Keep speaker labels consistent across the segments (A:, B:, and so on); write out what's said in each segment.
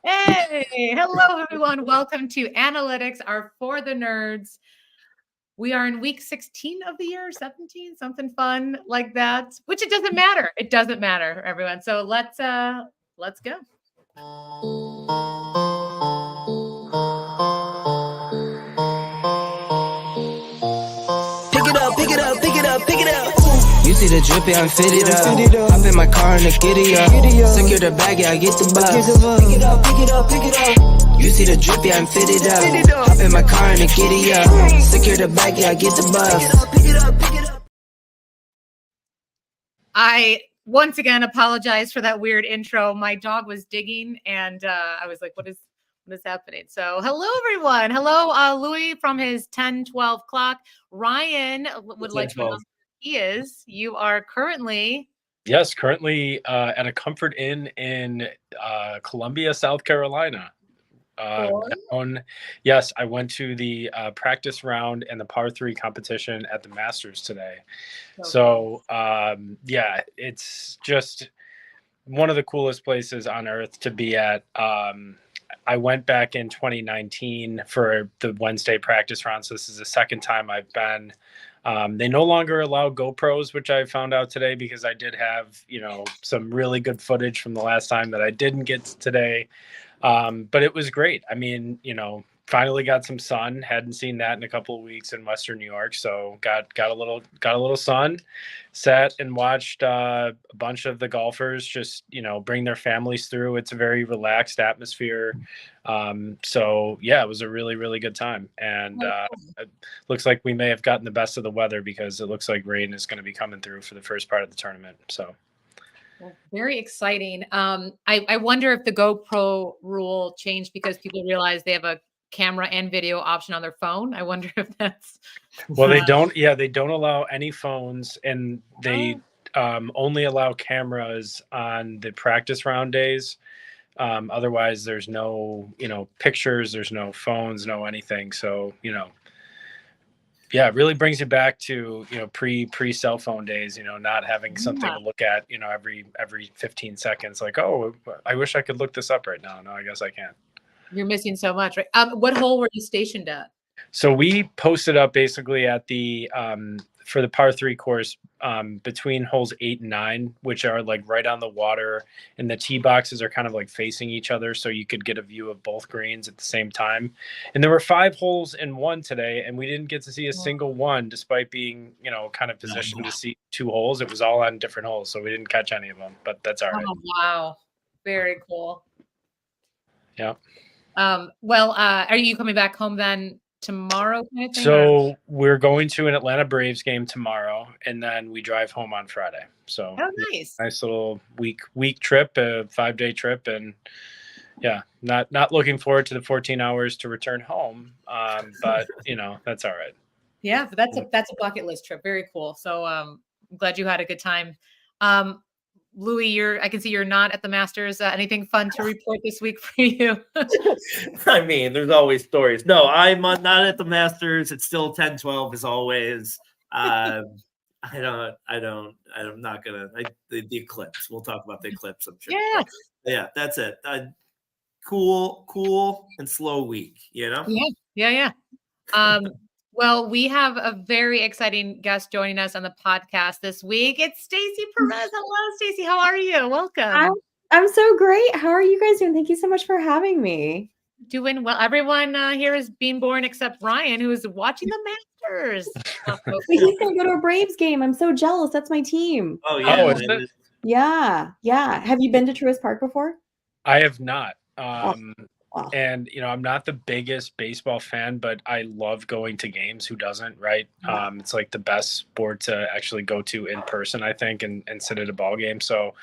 A: Hey, hello everyone. Welcome to Analytics, our For the Nerds. We are in week 16 of the year, 17, something fun like that, which it doesn't matter. It doesn't matter, everyone. So let's go.
B: Pick it up, pick it up, pick it up, pick it up. You see the drippy, I'm fitted up. Hop in my car and the giddy up. Secure the bag, yeah, I get the bus. Pick it up, pick it up, pick it up. You see the drippy, I'm fitted up. Hop in my car and the giddy up. Secure the bag, yeah, I get the bus. Pick it up, pick it up.
A: I once again apologize for that weird intro. My dog was digging, and I was like, "What is happening?" So, hello everyone. Hello, Louis from his 10-12 clock. Ryan would like to know. You are currently
C: at a Comfort Inn in Columbia, South Carolina. Yes, I went to the practice round and the par 3 competition at the Masters today. So it's just one of the coolest places on earth to be at. I went back in 2019 for the Wednesday practice round. So this is the second time I've been. They no longer allow GoPros, which I found out today because I did have, some really good footage from the last time that I didn't get today. But it was great. I mean, finally got some sun. Hadn't seen that in a couple of weeks in Western New York. So got a little sun, sat and watched a bunch of the golfers just, bring their families through. It's a very relaxed atmosphere. So yeah, it was a really, really good time. And it looks like we may have gotten the best of the weather because it looks like rain is going to be coming through for the first part of the tournament. So
A: very exciting. I wonder if the GoPro rule changed because people realize they have a camera and video option on their phone. I wonder if that's
C: they don't allow any phones, and they only allow cameras on the practice round days. Otherwise there's no pictures, there's no phones, no anything. So it really brings you back to pre cell phone days, not having something to look at every 15 seconds, like, oh, I wish I could look this up right now. No, I guess I can't.
A: You're missing so much, right? What hole were you stationed at?
C: So we posted up basically at the for the par 3 course between holes 8 and 9, which are like right on the water, and the tee boxes are kind of like facing each other, so you could get a view of both greens at the same time. And there were 5 holes in one today, and we didn't get to see a single one, despite being kind of positioned to see 2 holes. It was all on different holes, so we didn't catch any of them. But that's all right.
A: Oh, wow, very cool.
C: Yeah.
A: Are you coming back home then tomorrow? Kind of thing,
C: so we're going to an Atlanta Braves game tomorrow, and then we drive home on Friday. So nice little week trip, a 5-day trip, and not looking forward to the 14 hours to return home. But that's all right.
A: Yeah, but that's a bucket list trip. Very cool. So I'm glad you had a good time. Louis, I can see you're not at the Masters. Anything fun to report this week for you?
D: I mean, there's always stories. No, I'm not at the Masters. It's still 10-12 as always. I'm not gonna. The Eclipse. We'll talk about the Eclipse, I'm sure.
A: Yeah.
D: Yeah, that's it. Cool and slow week.
A: Yeah. Well, we have a very exciting guest joining us on the podcast this week. It's Stacey Perez. Hello, Stacey. How are you? Welcome.
E: I'm so great. How are you guys doing? Thank you so much for having me.
A: Doing well. Everyone here is being born except Ryan, who is watching the Masters.
E: He's going to go to a Braves game. I'm so jealous. That's my team.
D: Oh, yeah.
C: Oh, isn't it?
E: Yeah. Have you been to Truist Park before?
C: I have not.
E: Wow.
C: And, I'm not the biggest baseball fan, but I love going to games. Who doesn't, right? It's like the best sport to actually go to in person, I think, and sit at a ball game. So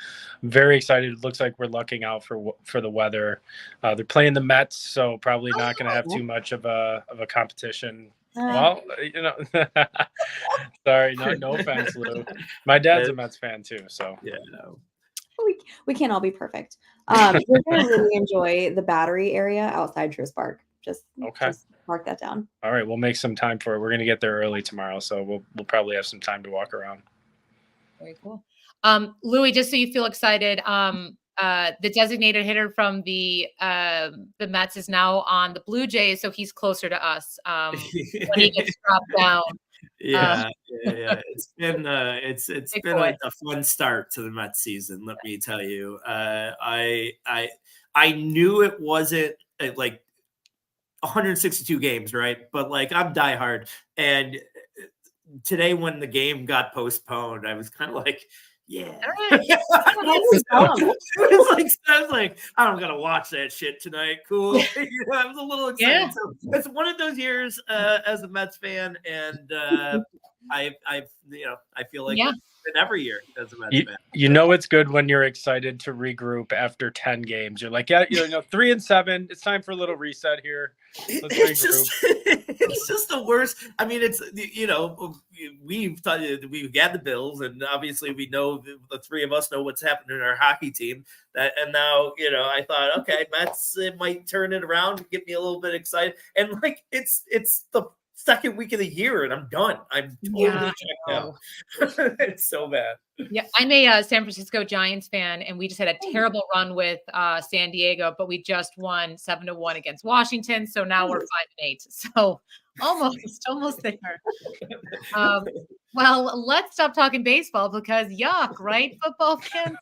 C: I'm very excited. It looks like we're lucking out for the weather. They're playing the Mets, so probably not going to have too much of a competition. Well, sorry, no offense, Lou. My dad's a Mets fan too, so
D: yeah, no.
E: We can't all be perfect. We're going to really enjoy the Battery area outside Truist Park. Just mark that down.
C: All right, we'll make some time for it. We're going to get there early tomorrow, so we'll probably have some time to walk around.
A: Very cool. Louis, just so you feel excited, the designated hitter from the Mets is now on the Blue Jays, so he's closer to us when he gets dropped down.
D: Yeah. It's
A: Big
D: been
A: boy.
D: a fun start to the Mets season. Let me tell you. I knew it wasn't like 162 games, right? But like I'm diehard, and today when the game got postponed, I was kind of like, yeah. I was like, I'm gonna watch that shit tonight. Cool. I was a little excited.
A: Yeah.
D: So it's one of those years as a Mets fan, and I feel like it's been every year as a Mets fan.
C: You know it's good when you're excited to regroup after 10 games. You're like, yeah, 3-7. It's time for a little reset here. Let's regroup.
D: It's just the worst. I mean, it's we've got the Bills, and obviously we know the three of us know what's happening in our hockey team. And now I thought, okay, Mets might turn it around and get me a little bit excited. And like it's the second week of the year, and I'm done. I'm totally checked out. It's so bad.
A: Yeah, I'm a San Francisco Giants fan, and we just had a terrible run with San Diego, but we just won 7-1 against Washington. So now we're 5-8. So almost there. Well, let's stop talking baseball because yuck, right, football fans?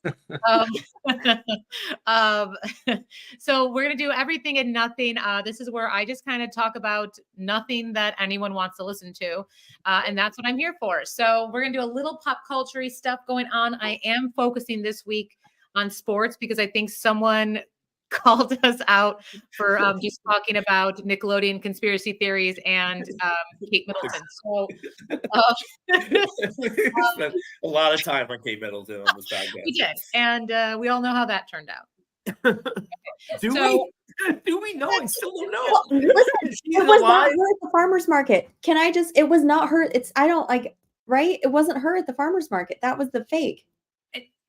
A: So we're gonna do everything and nothing. This is where I just kind of talk about nothing that anyone wants to listen to, and that's what I'm here for. So we're gonna do a little pop culture stuff going on. I am focusing this week on sports because I think someone called us out for just talking about Nickelodeon conspiracy theories and Kate Middleton. So
D: spent a lot of time on Kate Middleton on this podcast.
A: We did, and we all know how that turned out.
D: Do we know? I still don't know.
E: Well, listen, it was not her at the farmer's market. It was not her. Right? It wasn't her at the farmer's market. That was the fake.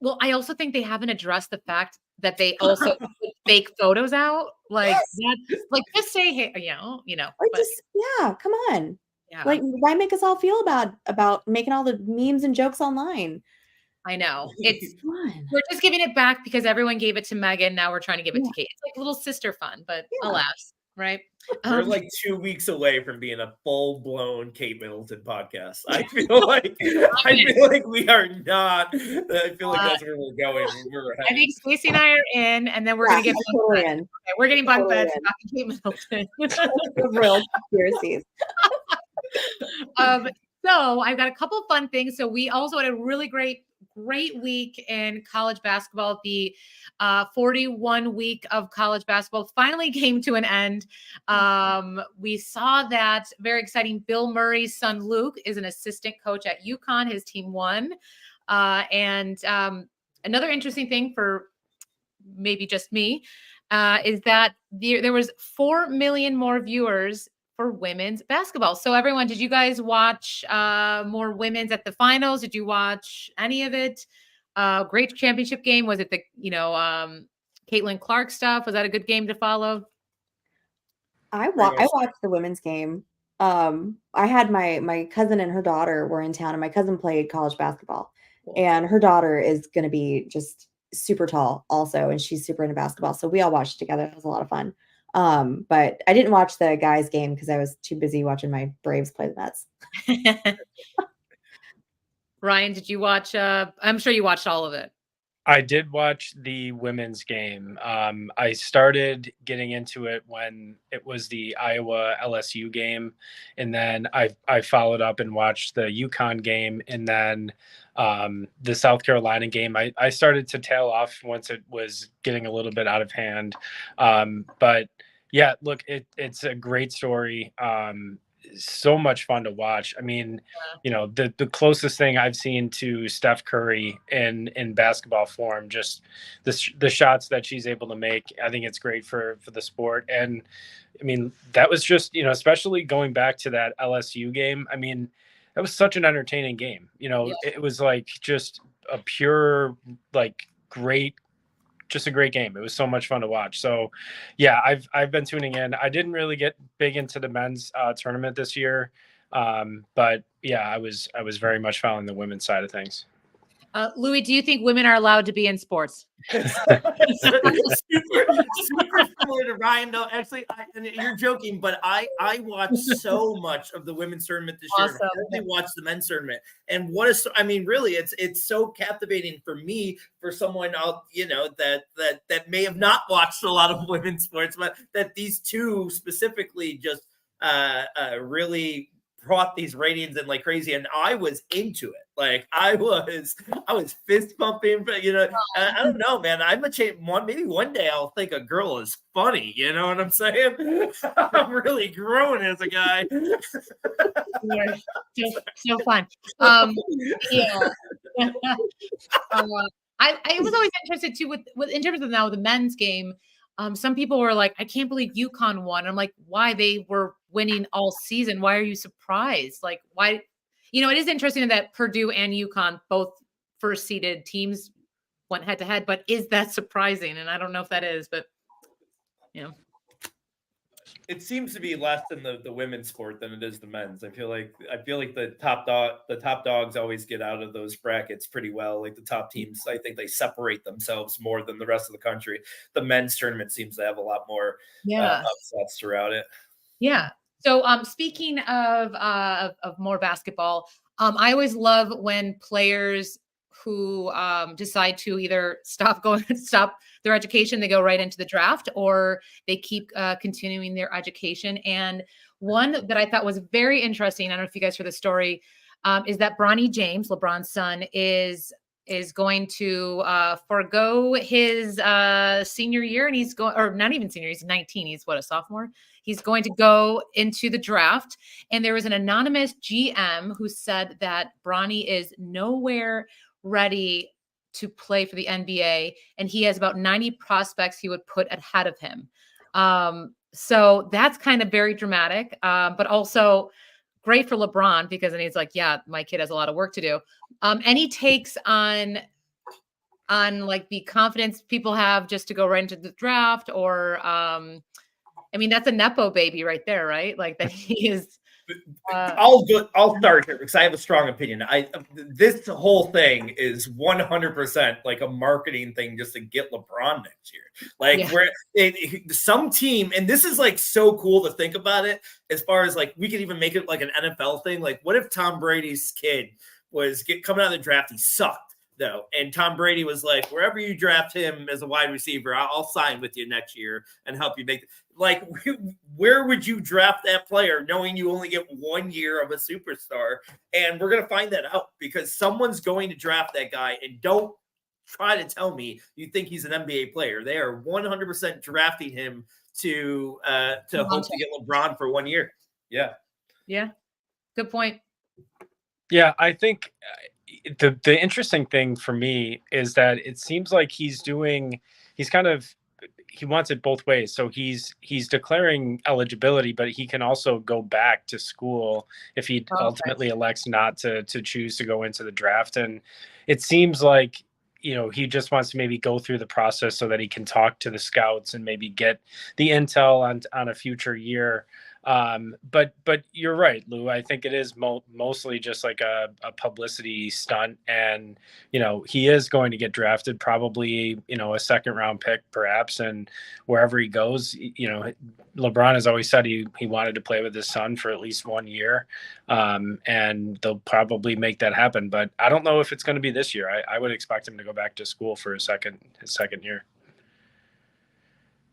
A: Well, I also think they haven't addressed the fact that they also put fake photos out. Like that, like just say, hey,
E: come on.
A: Yeah.
E: Like, why make us all feel bad about making all the memes and jokes online?
A: I know. We're just giving it back because everyone gave it to Megan. Now we're trying to give it to Kate. It's like little sister fun, but alas, right?
D: We're like 2 weeks away from being a full-blown Kate Middleton podcast. I feel like we are not. I feel like that's where we're going.
A: I think Stacey and I are in, and then we're going to get
E: totally in.
A: Okay, we're getting bunk beds talking Kate Middleton.
E: Real conspiracies.
A: So I've got a couple of fun things. So we also had a really great week in college basketball. The 41 week of college basketball finally came to an end. We saw that very exciting. Bill Murray's son Luke is an assistant coach at UConn. His team won. And another interesting thing for maybe just me is that there was 4 million more viewers for women's basketball. So everyone, did you guys watch more women's at the finals? Did you watch any of it? Great championship game. Was it the, Caitlin Clark stuff? Was that a good game to follow?
E: I watched the women's game. I had my cousin and her daughter were in town, and my cousin played college basketball, and her daughter is going to be just super tall also, and she's super into basketball. So we all watched together. It was a lot of fun. But I didn't watch the guys' game because I was too busy watching my Braves play the Mets.
A: Ryan, did you watch? I'm sure you watched all of it.
C: I did watch the women's game. I started getting into it when it was the Iowa LSU game, and then I followed up and watched the UConn game, and then the South Carolina game. I started to tail off once it was getting a little bit out of hand. But yeah, look, it's a great story. So much fun to watch. I mean, the closest thing I've seen to Steph Curry in basketball form, just the shots that she's able to make. I think it's great for the sport. And I mean, that was just, especially going back to that LSU game. I mean, that was such an entertaining game. It was like just a pure, like just a great game. It was so much fun to watch. So yeah, I've been tuning in. I didn't really get big into the men's tournament this year. But yeah, I was very much following the women's side of things.
A: Louis, do you think women are allowed to be in sports?
D: super similar to Ryan. No, actually, and you're joking, but I watched so much of the women's tournament this year, and
A: Awesome.
D: hardly watched the men's tournament. And what is, I mean, really, it's so captivating for me, for someone out, that may have not watched a lot of women's sports, but that these two specifically just really brought these ratings in like crazy, and I was into it. Like I was fist pumping, but I don't know, man. I'm a maybe one day I'll think a girl is funny. You know what I'm saying? I'm really growing as a guy.
A: So fun. Yeah. I was always interested too with in terms of now the men's game. Some people were like, I can't believe UConn won. I'm like, why? They were winning all season. Why are you surprised? Like, why? It is interesting that Purdue and UConn, both first seeded teams, went head to head, but is that surprising? And I don't know if that is, but
D: it seems to be less in the women's sport than it is the men's. I feel like the top dogs always get out of those brackets pretty well. Like the top teams, I think they separate themselves more than the rest of the country. The men's tournament seems to have a lot more upsets throughout it.
A: Yeah. So speaking of more basketball, I always love when players who decide to either stop their education, they go right into the draft, or they keep continuing their education. And one that I thought was very interesting, I don't know if you guys heard the story, is that Bronny James, LeBron's son, is going to forego his senior year, and he's going, or not even senior, he's 19. He's a sophomore. He's going to go into the draft. And there was an anonymous GM who said that Bronny is nowhere ready to play for the NBA, and he has about 90 prospects he would put ahead of him. So that's kind of very dramatic, but also great for LeBron, because then he's like, yeah, my kid has a lot of work to do. Any takes on like the confidence people have just to go right into the draft, or I mean, that's a Nepo baby right there, right? Like that he is.
D: I'll start here because I have a strong opinion. This whole thing is 100% like a marketing thing just to get LeBron next year. Like some team, and this is like so cool to think about it, as far as like we could even make it like an NFL thing. Like, what if Tom Brady's kid was coming out of the draft, he sucked though, and Tom Brady was like, wherever you draft him as a wide receiver, I'll sign with you next year and help you make. Like, where would you draft that player knowing you only get 1 year of a superstar? And we're going to find that out because someone's going to draft that guy. And don't try to tell me you think he's an NBA player. They are 100% drafting him to hope to get LeBron for 1 year. Yeah.
A: Yeah. Good point.
C: Yeah, I think the interesting thing for me is that it seems like he wants it both ways. So he's declaring eligibility, but he can also go back to school if he ultimately elects not to choose to go into the draft. And it seems like, he just wants to maybe go through the process so that he can talk to the scouts and maybe get the intel on a future year. But you're right, Lou. I think it is mostly just like a publicity stunt, and he is going to get drafted, probably a second round pick perhaps, and wherever he goes, LeBron has always said he wanted to play with his son for at least 1 year, and they'll probably make that happen. But I don't know if it's going to be this year. I would expect him to go back to school for his second year.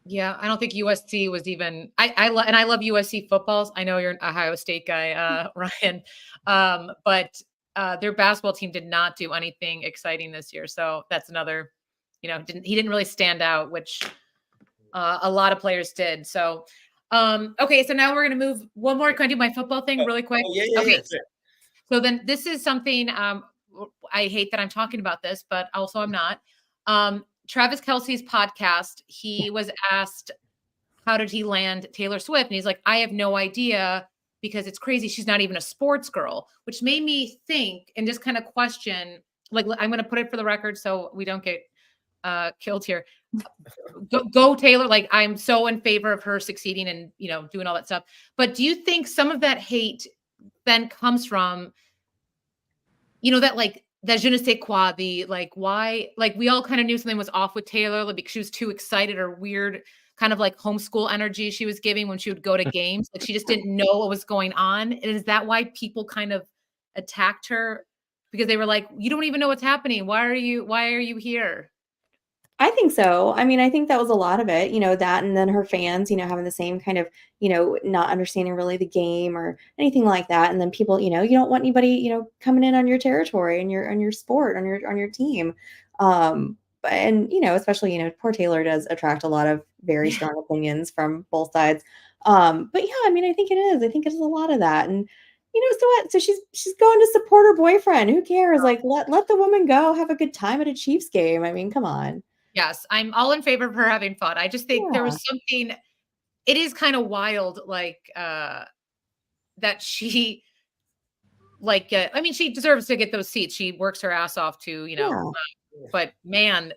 A: Yeah, I don't think USC was even. I love USC footballs. I know you're an Ohio State guy, Ryan, but their basketball team did not do anything exciting this year. So that's another. He didn't really stand out, which a lot of players did. So, okay, so now we're gonna move one more. Can I do my football thing really quick? Okay.
D: Yeah.
A: So then this is something. I hate that I'm talking about this, but also I'm not. Travis Kelce's podcast, he was asked, how did he land Taylor Swift? And he's like, I have no idea, because it's crazy. She's not even a sports girl, which made me think and just kind of question, like, I'm going to put it for the record so we don't get killed here. Go Taylor. Like, I'm so in favor of her succeeding and, doing all that stuff. But do you think some of that hate then comes from, that like that je ne sais quoi, the like why, like we all kind of knew something was off with Taylor, like because she was too excited or weird, kind of like homeschool energy she was giving when she would go to games. Like she just didn't know what was going on. And is that why people kind of attacked her? Because they were like, you don't even know what's happening. Why are you here?
E: I think so. I mean, I think that was a lot of it, that and then her fans, having the same kind of, not understanding really the game or anything like that. And then people, you don't want anybody, coming in on your territory and your sport, on your team. And especially, especially, poor Taylor does attract a lot of very strong opinions from both sides. But yeah, I mean, I think it is. I think it is a lot of that. And so what? So she's going to support her boyfriend. Who cares? Like let the woman go have a good time at a Chiefs game. I mean, come on.
A: Yes, I'm all in favor of her having fun. I just think there
E: Yeah.
A: was something, it is kind of wild, like that she, like, I mean, she deserves to get those seats. She works her ass off to,
E: Yeah.
A: But man,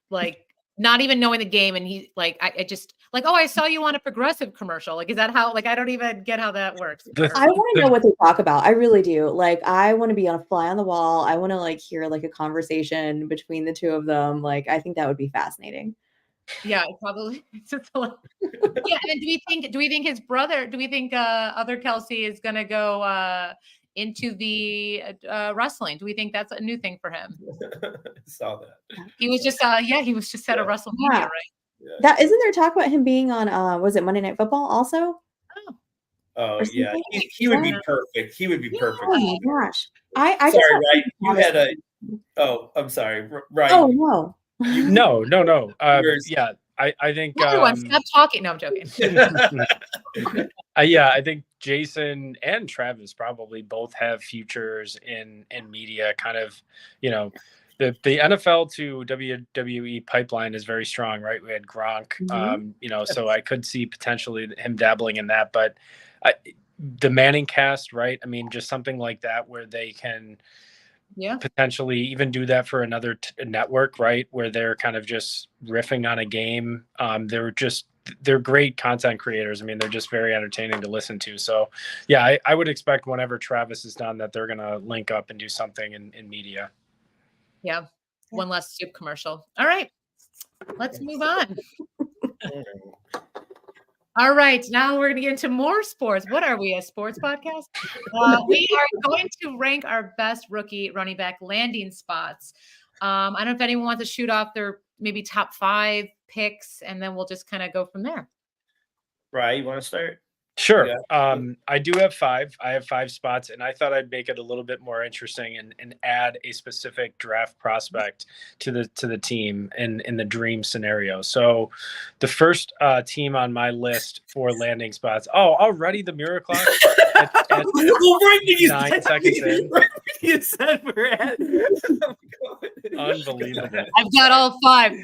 A: like not even knowing the game. And he like, I just like, oh, I saw you on a Progressive commercial. Like, is that how, like, I don't even get how that works.
E: I want to know what they talk about. I really do. Like, I want to be on a fly on the wall. I want to like hear like a conversation between the two of them. Like, I think that would be fascinating.
A: Yeah, probably. Yeah. And do we think his brother, do we think other Kelsey is going to go into the wrestling? Do we think that's a new thing for him?
D: Saw that.
A: He was just he was just at a WrestleMania, right?
D: Yeah.
E: That isn't there talk about him being on was it Monday Night Football also?
D: Oh yeah, he would be perfect. He would be perfect.
E: Oh my gosh. I
D: sorry,
E: just
D: Ryan. You had a. Oh, I'm sorry, Ryan.
E: Oh no.
C: No. Yeah, I think.
A: Everyone, stop talking. No, I'm joking.
C: Yeah, I think Jason and Travis probably both have futures in media. Kind of, the NFL to WWE pipeline is very strong, right? We had Gronk, so I could see potentially him dabbling in that. But the Manning cast, right? I mean, just something like that where they can potentially even do that for another network, right? Where they're kind of just riffing on a game. They're great content creators. I mean, they're just very entertaining to listen to. So yeah, I would expect whenever Travis is done that they're going to link up and do something in media.
A: Yeah. One less soup commercial. All right. Let's move on. All right. Now we're going to get into more sports. What are we, a sports podcast? We are going to rank our best rookie running back landing spots. I don't know if anyone wants to shoot off their maybe top 5 picks, and then we'll just kind of go from there.
D: Right. You want to start?
C: Sure.
D: Yeah.
C: I do have 5. I have 5 spots, and I thought I'd make it a little bit more interesting and add a specific draft prospect to the team in the dream scenario. So the first team on my list for landing spots. Oh, already the mirror clock at
D: right when you
C: 9 seconds in.
D: Right when you said we're at.
C: Unbelievable.
A: I've got all 5.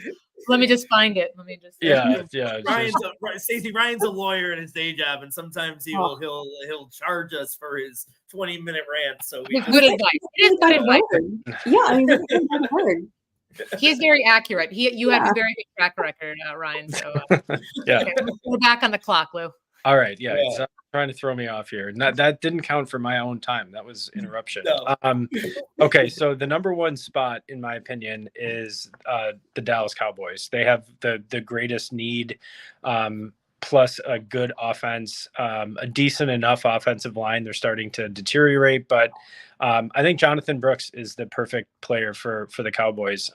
A: Let me just find it.
C: Yeah.
D: Ryan's a lawyer in his day job, and sometimes he'll charge us for his 20-minute rant. So we
A: good advice. It is good advice.
E: Yeah, I mean, that's hard.
A: He's very accurate. You have a very good track record, Ryan. So
C: yeah,
A: okay, we're back on the clock, Lou.
C: All right. Yeah. It's trying to throw me off here. That didn't count for my own time. That was interruption.
D: No.
C: Okay. So the number 1 spot, in my opinion, is the Dallas Cowboys. They have the greatest need, plus a good offense, a decent enough offensive line. They're starting to deteriorate, but I think Jonathan Brooks is the perfect player for the Cowboys.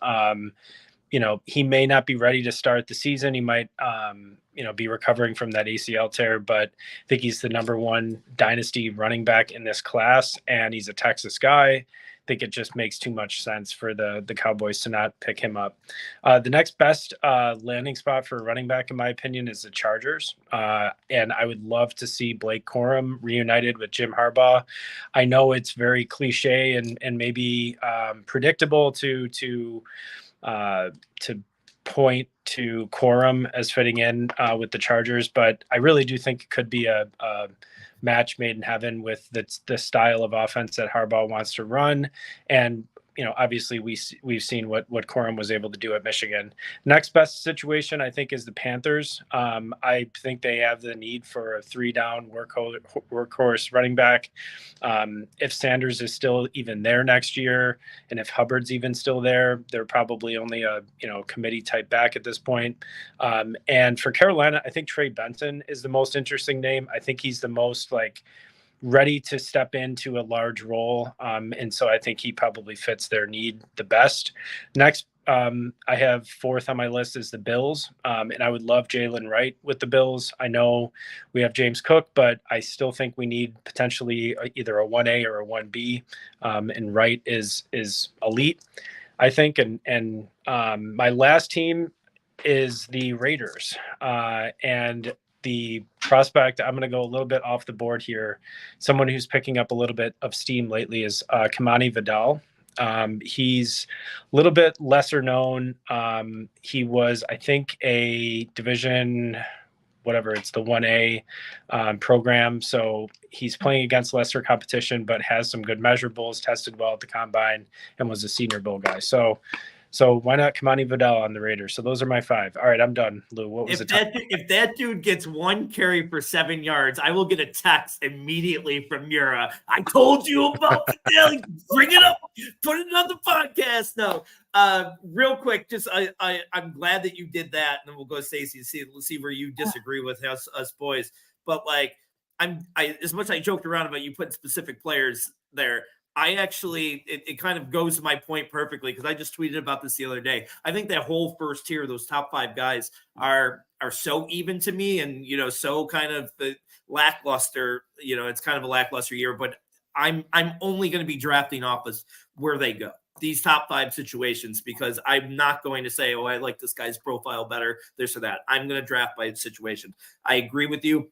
C: He may not be ready to start the season. He might, be recovering from that ACL tear, but I think he's the number 1 dynasty running back in this class, and he's a Texas guy. I think it just makes too much sense for the Cowboys to not pick him up. The next best landing spot for a running back, in my opinion, is the Chargers. And I would love to see Blake Corum reunited with Jim Harbaugh. I know it's very cliche and maybe predictable to point to Corum as fitting in with the Chargers, but I really do think it could be a match made in heaven with the style of offense that Harbaugh wants to run. And obviously we've seen what Corum was able to do at Michigan. Next best situation, I think, is the Panthers. I think they have the need for a 3-down workhorse running back. If Sanders is still even there next year, and if Hubbard's even still there, they're probably only a committee type back at this point. And for Carolina, I think Trey Benson is the most interesting name. I think he's the most ready to step into a large role. And so I think he probably fits their need the best. Next, I have fourth on my list is the Bills. And I would love Jalen Wright with the Bills. I know we have James Cook, but I still think we need potentially either a 1A or a 1B. And Wright is elite, I think. And my last team is the Raiders. And the prospect, I'm going to go a little bit off the board here. Someone who's picking up a little bit of steam lately is Kamani Vidal. He's a little bit lesser known. He was, I think, a division, whatever, it's the 1A program. So he's playing against lesser competition, but has some good measurables, tested well at the combine, and was a Senior Bowl guy. So why not Kamani Vidal on the Raiders? So those are my 5. All right, I'm done. Lou, what was
D: if that dude gets 1 carry for 7 yards, I will get a text immediately from Mura. I told you about the daily. Bring it up. Put it on the podcast. No, real quick, just I'm glad that you did that, and then we'll go to Stacey and see where you disagree with us boys. But as much as I joked around about you putting specific players there, I actually, it kind of goes to my point perfectly because I just tweeted about this the other day. I think that whole first tier, those top 5 guys are so even to me, and so kind of the lackluster. It's kind of a lackluster year, but I'm only going to be drafting off of where they go. These top 5 situations, because I'm not going to say, oh, I like this guy's profile better, this or that. I'm going to draft by situation. I agree with you.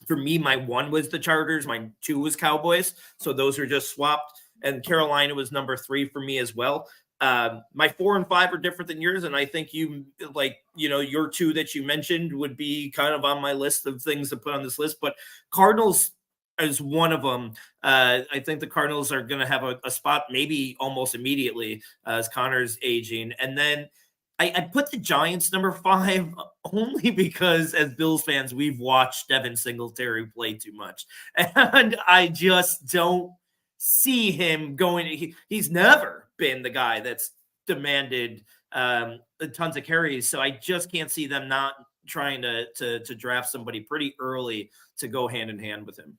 D: For me, my 1 was the Chargers. My 2 was Cowboys. So those are just swapped. And Carolina was number 3 for me as well. My 4 and 5 are different than yours. And I think your 2 that you mentioned would be kind of on my list of things to put on this list. But Cardinals is one of them. I think the Cardinals are going to have a spot maybe almost immediately as Connor's aging. And then I put the Giants number 5 only because as Bills fans, we've watched Devin Singletary play too much. And I just don't see him going. He's never been the guy that's demanded tons of carries. So I just can't see them not trying to draft somebody pretty early to go hand in hand with him.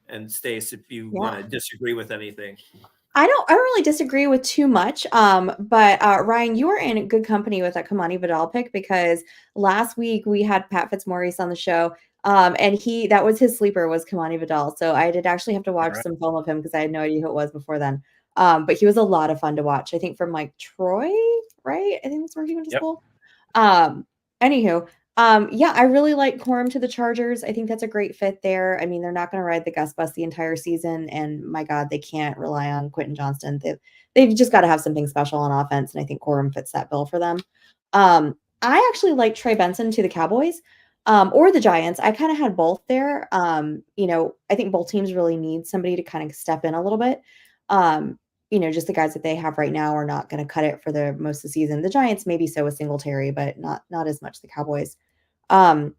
D: And Stace, if you want to disagree with anything.
E: I don't really disagree with too much. But Ryan, you were in good company with that Kamani Vidal pick because last week we had Pat Fitzmaurice on the show. And that was his sleeper was Kamani Vidal. So I did actually have to watch some film of him because I had no idea who it was before then. But he was a lot of fun to watch. I think from Troy, right? I think that's where he went to school. Anywho, I really like Corum to the Chargers. I think that's a great fit there. I mean, they're not going to ride the Gus bus the entire season. And my God, they can't rely on Quentin Johnston. They've just got to have something special on offense. And I think Corum fits that bill for them. I actually like Trey Benson to the Cowboys or the Giants. I kind of had both there. I think both teams really need somebody to kind of step in a little bit. Just the guys that they have right now are not going to cut it for the most of the season. The Giants maybe so with Singletary, but not as much the Cowboys. I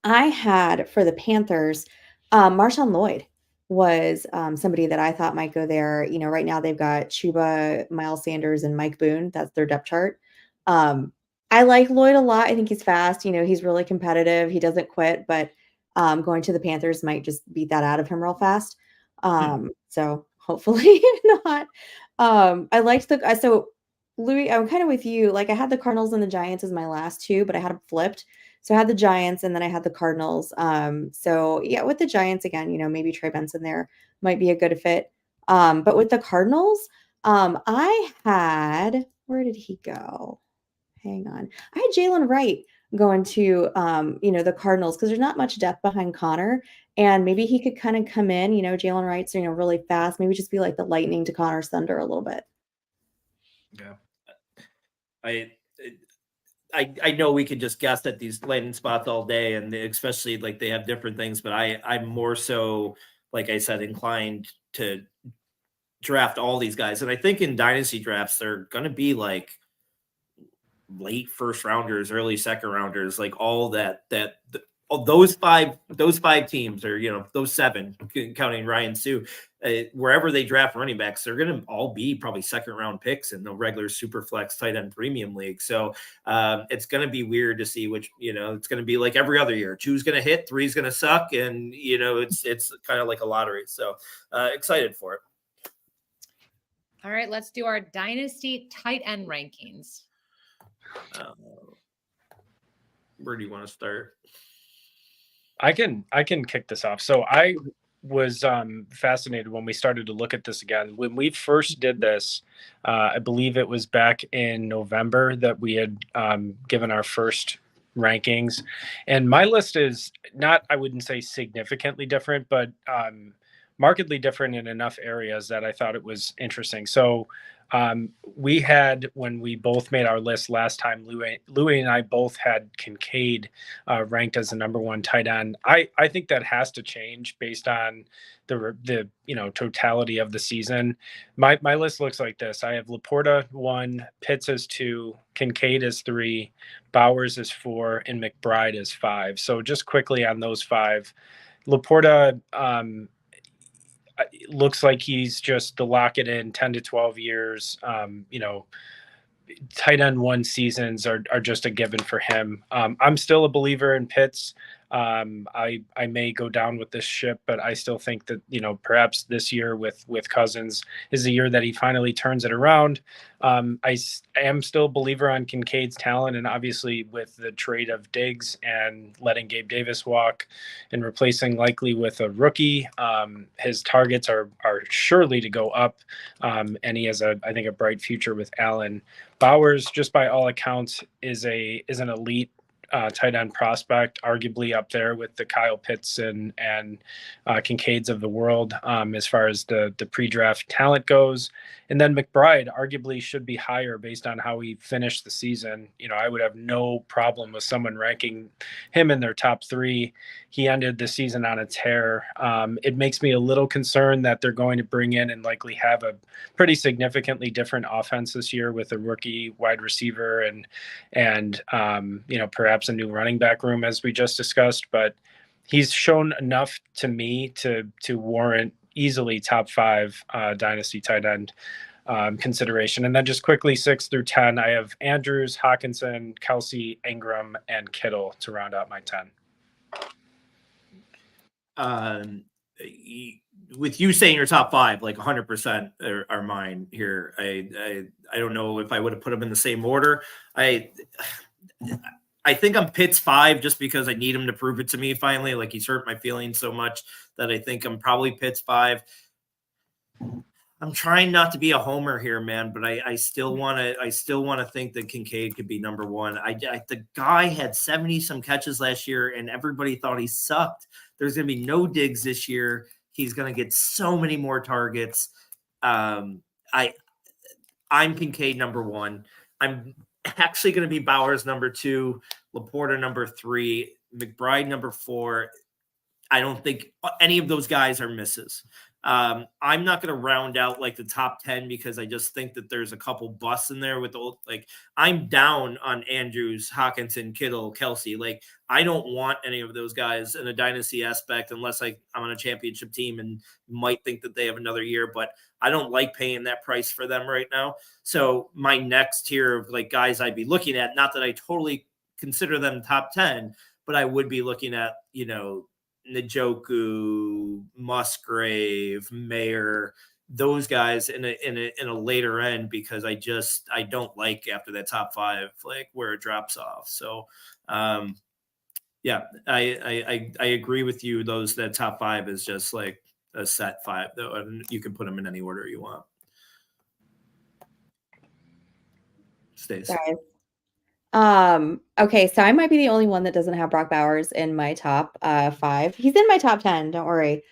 E: had for the Panthers, Marshawn Lloyd was somebody that I thought might go there. Right now they've got Chuba, Miles Sanders, and Mike Boone. That's their depth chart. I like Lloyd a lot. I think he's fast. He's really competitive. He doesn't quit, but going to the Panthers might just beat that out of him real fast. So hopefully not. I liked so Louis, I'm kind of with you. I had the Cardinals and the Giants as my last 2, but I had them flipped. So I had the Giants and then I had the Cardinals. With the Giants again, maybe Trey Benson there might be a good fit. But with the Cardinals, I had, where did he go? Hang on. I had Jalen Wright going to, the Cardinals because there's not much depth behind Connor. And maybe he could kind of come in, Jalen Wright's, really fast, maybe just be like the lightning to Connor's thunder a little bit.
D: Yeah. I know we could just guess at these landing spots all day, and especially they have different things, but I'm more so, like I said, inclined to draft all these guys. And I think in dynasty drafts, they're going to be like late first rounders, early second rounders, like all those five teams, or those seven, counting Ryan Sue, wherever they draft running backs, they're going to all be probably second round picks in the regular super flex tight end premium league. So it's going to be weird to see which, it's going to be like every other year. 2's going to hit, 3's going to suck, and it's kind of like a lottery. So excited for it.
A: All right, let's do our dynasty tight end rankings.
D: Where do you want to start?
C: I can kick this off. So I was fascinated when we started to look at this again. When we first did this, I believe it was back in November that we had given our first rankings. And my list is not, I wouldn't say significantly different, but markedly different in enough areas that I thought it was interesting. So we had, when we both made our list last time, Louis and I both had Kincaid ranked as the number one tight end. I think that has to change based on the totality of the season. My list looks like this. I have Laporta 1, Pitts as 2, Kincaid as 3, Bowers as 4, and McBride as 5. So just quickly on those 5, Laporta looks like he's just the lock it in 10 to 12 years. Tight end 1 seasons are just a given for him. I'm still a believer in Pitts. I may go down with this ship, but I still think that, perhaps this year with Cousins is the year that he finally turns it around. I am still a believer on Kincaid's talent, and obviously with the trade of Diggs and letting Gabe Davis walk and replacing likely with a rookie, his targets are surely to go up, and he has I think a bright future with Allen. Bowers, just by all accounts, is an elite tight end prospect, arguably up there with the Kyle Pitts and Kincaids of the world as far as the pre-draft talent goes. And then McBride arguably should be higher based on how he finished the season. I would have no problem with someone ranking him in their top 3. He ended the season on a tear. It makes me a little concerned that they're going to bring in and likely have a pretty significantly different offense this year with a rookie wide receiver and perhaps a new running back room, as we just discussed. But he's shown enough to me to warrant easily top 5 dynasty tight end consideration. And then just quickly 6 through 10, I have Andrews, Hawkinson, Kelsey, Ingram, and Kittle to round out my 10.
D: With you saying your top 5, like 100% are mine here. I don't know if I would have put them in the same order. I think I'm Pitts 5 just because I need him to prove it to me finally. Like, he's hurt my feelings so much that I think I'm probably Pitts 5. I'm trying not to be a homer here, man, but I still want to think that Kincaid could be number 1. The guy had 70 some catches last year, and everybody thought he sucked. There's going to be no Diggs this year. He's going to get so many more targets. I'm Kincaid number 1. I'm actually going to be Bowers number 2, Laporta number 3, McBride number 4. I don't think any of those guys are misses. I'm not going to round out like the top 10 because I just think that there's a couple busts in there with I'm down on Andrews, Hawkinson, Kittle, Kelsey. Like, I don't want any of those guys in a dynasty aspect unless I'm on a championship team and might think that they have another year, but I don't like paying that price for them right now. So my next tier of like guys I'd be looking at, not that I totally consider them top 10, but I would be looking at, Njoku, Musgrave, Mayer, those guys in a later end, because I don't like after that top 5, like where it drops off. So yeah, I agree with you. That top 5 is just like a set 5 though, and you can put them in any order you want. Stays.
E: Okay, so I might be the only one that doesn't have Brock Bowers in my top 5. He's in my top 10, don't worry.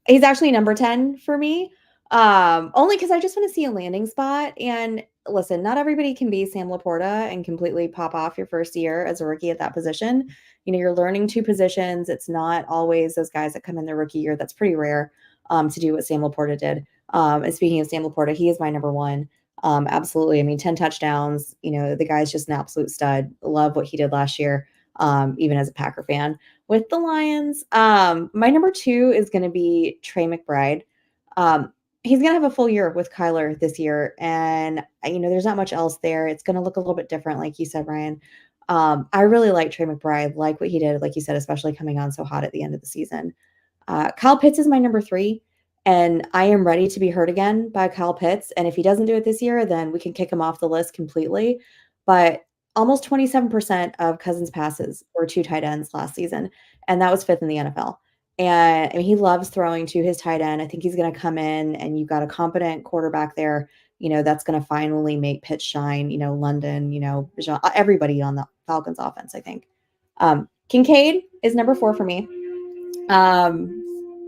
E: He's actually number 10 for me. Only because I just want to see a landing spot. And listen, not everybody can be Sam Laporta and completely pop off your first year as a rookie at that position. You're learning 2 positions. It's not always those guys that come in their rookie year. That's pretty rare. to do what Sam Laporta did. And speaking of Sam Laporta, he is my number one. Absolutely. I mean, 10 touchdowns, the guy's just an absolute stud. Love what he did last year, even as a Packer fan. With the Lions, my number 2 is going to be Trey McBride. He's going to have a full year with Kyler this year. And, there's not much else there. It's going to look a little bit different, like you said, Ryan. I really like Trey McBride, like what he did, like you said, especially coming on so hot at the end of the season. Kyle Pitts is my number 3. And I am ready to be hurt again by Kyle Pitts. And if he doesn't do it this year, then we can kick him off the list completely. But almost 27% of Cousins' passes were to tight ends last season. And that was 5th in the NFL. And I mean, he loves throwing to his tight end. I think he's going to come in, and you've got a competent quarterback there, that's going to finally make Pitts shine, London, everybody on the Falcons offense, I think. Kincaid is number 4 for me.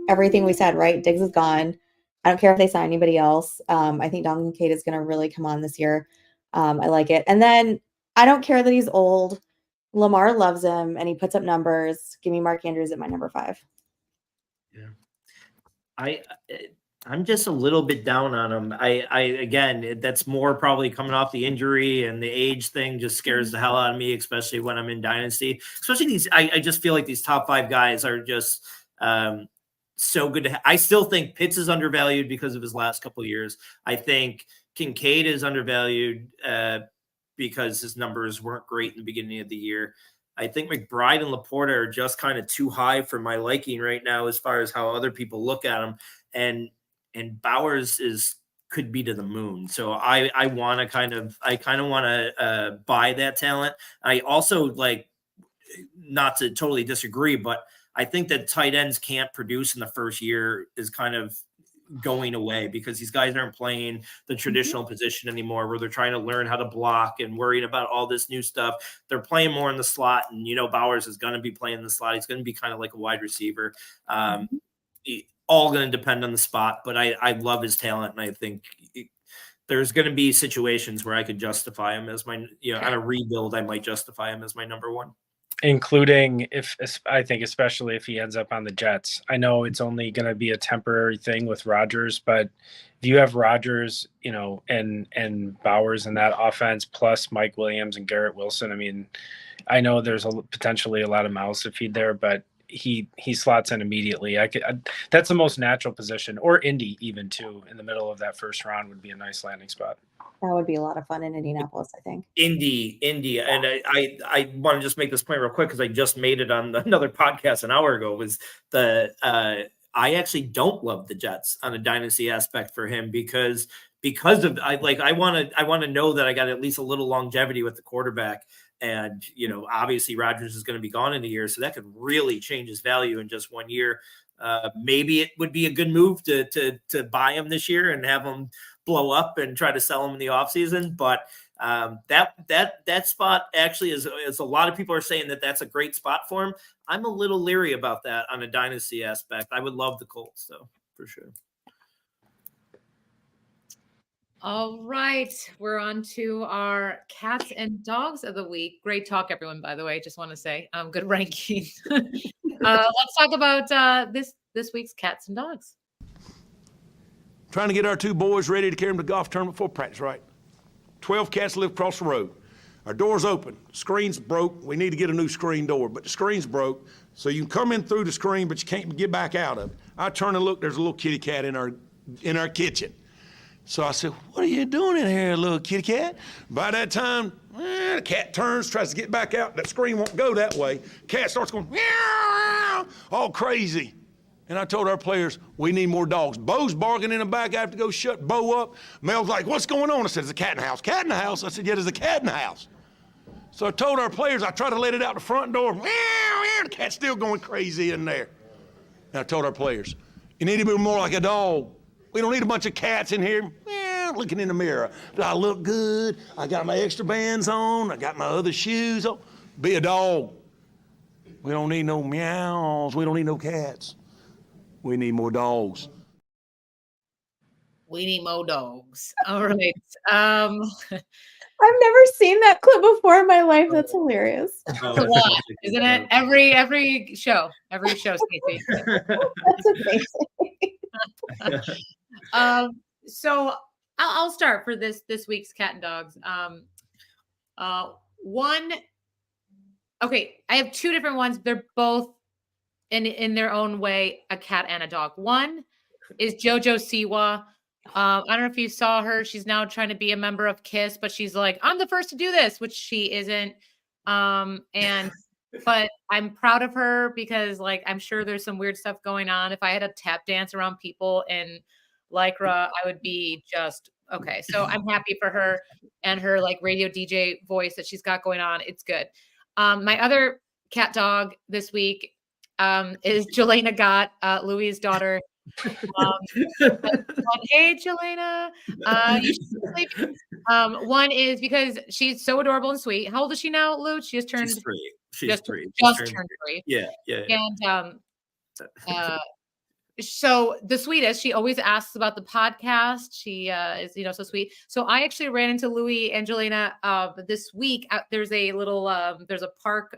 E: Everything we said, right? Diggs is gone. I don't care if they sign anybody else. I think Don Kincaid is going to really come on this year. I like it. And then I don't care that he's old. Lamar loves him, and he puts up numbers. Give me Mark Andrews at my number 5.
D: Yeah. I'm just a little bit down on him. Again, that's more probably coming off the injury, and the age thing just scares the hell out of me, especially when I'm in Dynasty. Especially these, I just feel like these top 5 guys are just so good. I still think Pitts is undervalued because of his last couple of years. I think Kincaid is undervalued because his numbers weren't great in the beginning of the year. I think McBride and Laporta are just kind of too high for my liking right now, as far as how other people look at him. And Bowers could be to the moon. So I kind of want to buy that talent. I also not to totally disagree, but I think that tight ends can't produce in the first year is kind of going away, because these guys aren't playing the traditional position anymore, where they're trying to learn how to block and worrying about all this new stuff. They're playing more in the slot, and Bowers is going to be playing in the slot. He's going to be kind of like a wide receiver. All going to depend on the spot, but I love his talent, and I think there's going to be situations where I could justify him as my, on a rebuild, I might justify him as my number 1.
C: Including I think especially if he ends up on the Jets. I know it's only going to be a temporary thing with Rodgers, but if you have Rodgers, and Bowers in that offense, plus Mike Williams and Garrett Wilson, I mean, I know there's potentially a lot of mouths to feed there, but he slots in immediately. That's the most natural position, or Indy even too, in the middle of that first round would be a nice landing spot.
E: That would be a lot of fun in Indianapolis, I think.
D: Indy. And I want to just make this point real quick, because I just made it on another podcast an hour ago, was I actually don't love the Jets on a dynasty aspect for him, because of I want to know that I got at least a little longevity with the quarterback. And, obviously Rodgers is going to be gone in a year, so that could really change his value in just 1 year. Maybe it would be a good move to buy him this year and have him blow up and try to sell him in the offseason. But that spot actually is a lot of people are saying that's a great spot for him. I'm a little leery about that on a dynasty aspect. I would love the Colts, though, for sure.
A: All right, we're on to our cats and dogs of the week. Great talk, everyone, by the way. Just want to say good ranking. Let's talk about this week's cats and dogs.
F: Trying to get our 2 boys ready to carry them to the golf tournament before practice, right? 12 cats live across the road. Our door's open. Screen's broke. We need to get a new screen door, but the screen's broke. So you can come in through the screen, but you can't get back out of it. I turn and look, there's a little kitty cat in our kitchen. So I said, what are you doing in here, little kitty cat? By that time, the cat turns, tries to get back out. That screen won't go that way. Cat starts going, meow, all crazy. And I told our players, we need more dogs. Bo's barking in the back. I have to go shut Bo up. Mel's like, what's going on? I said, there's a cat in the house. Cat in the house? I said, yeah, there's a cat in the house. So I told our players, I tried to let it out the front door. Meow, meow, the cat's still going crazy in there. And I told our players, you need to be more like a dog. We don't need a bunch of cats in here looking in the mirror. Do I look good? I got my extra bands on. I got my other shoes on. Be a dog. We don't need no meows. We don't need no cats. We need more dogs.
A: We need more dogs. All right.
E: I've never seen that clip before in my life. That's hilarious.
A: It's a lot, isn't it? Every show, Stacey.
E: That's amazing.
A: So I'll start for this week's cat and dogs. One. Okay, I have two different ones. They're both in their own way a cat and a dog. One is JoJo Siwa. I don't know if you saw her. She's now trying to be a member of KISS, but she's like, I'm the first to do this, which she isn't. But I'm proud of her because, like, I'm sure there's some weird stuff going on. If I had to tap dance around people in Lycra, I would be just okay. So I'm happy for her and her like radio DJ voice that she's got going on. It's good. My other cat dog this week is Jelena Gott, Louis' daughter. Hey, Jelena. You should be sleeping. One is because she's so adorable and sweet. How old is she now, Lou? She just turned
D: She's 3.
A: just
D: Three.
A: turned 3.
D: Yeah.
A: And so the sweetest, she always asks about the podcast. She is, so sweet. So I actually ran into Louis and Jelena this week. There's a little there's a park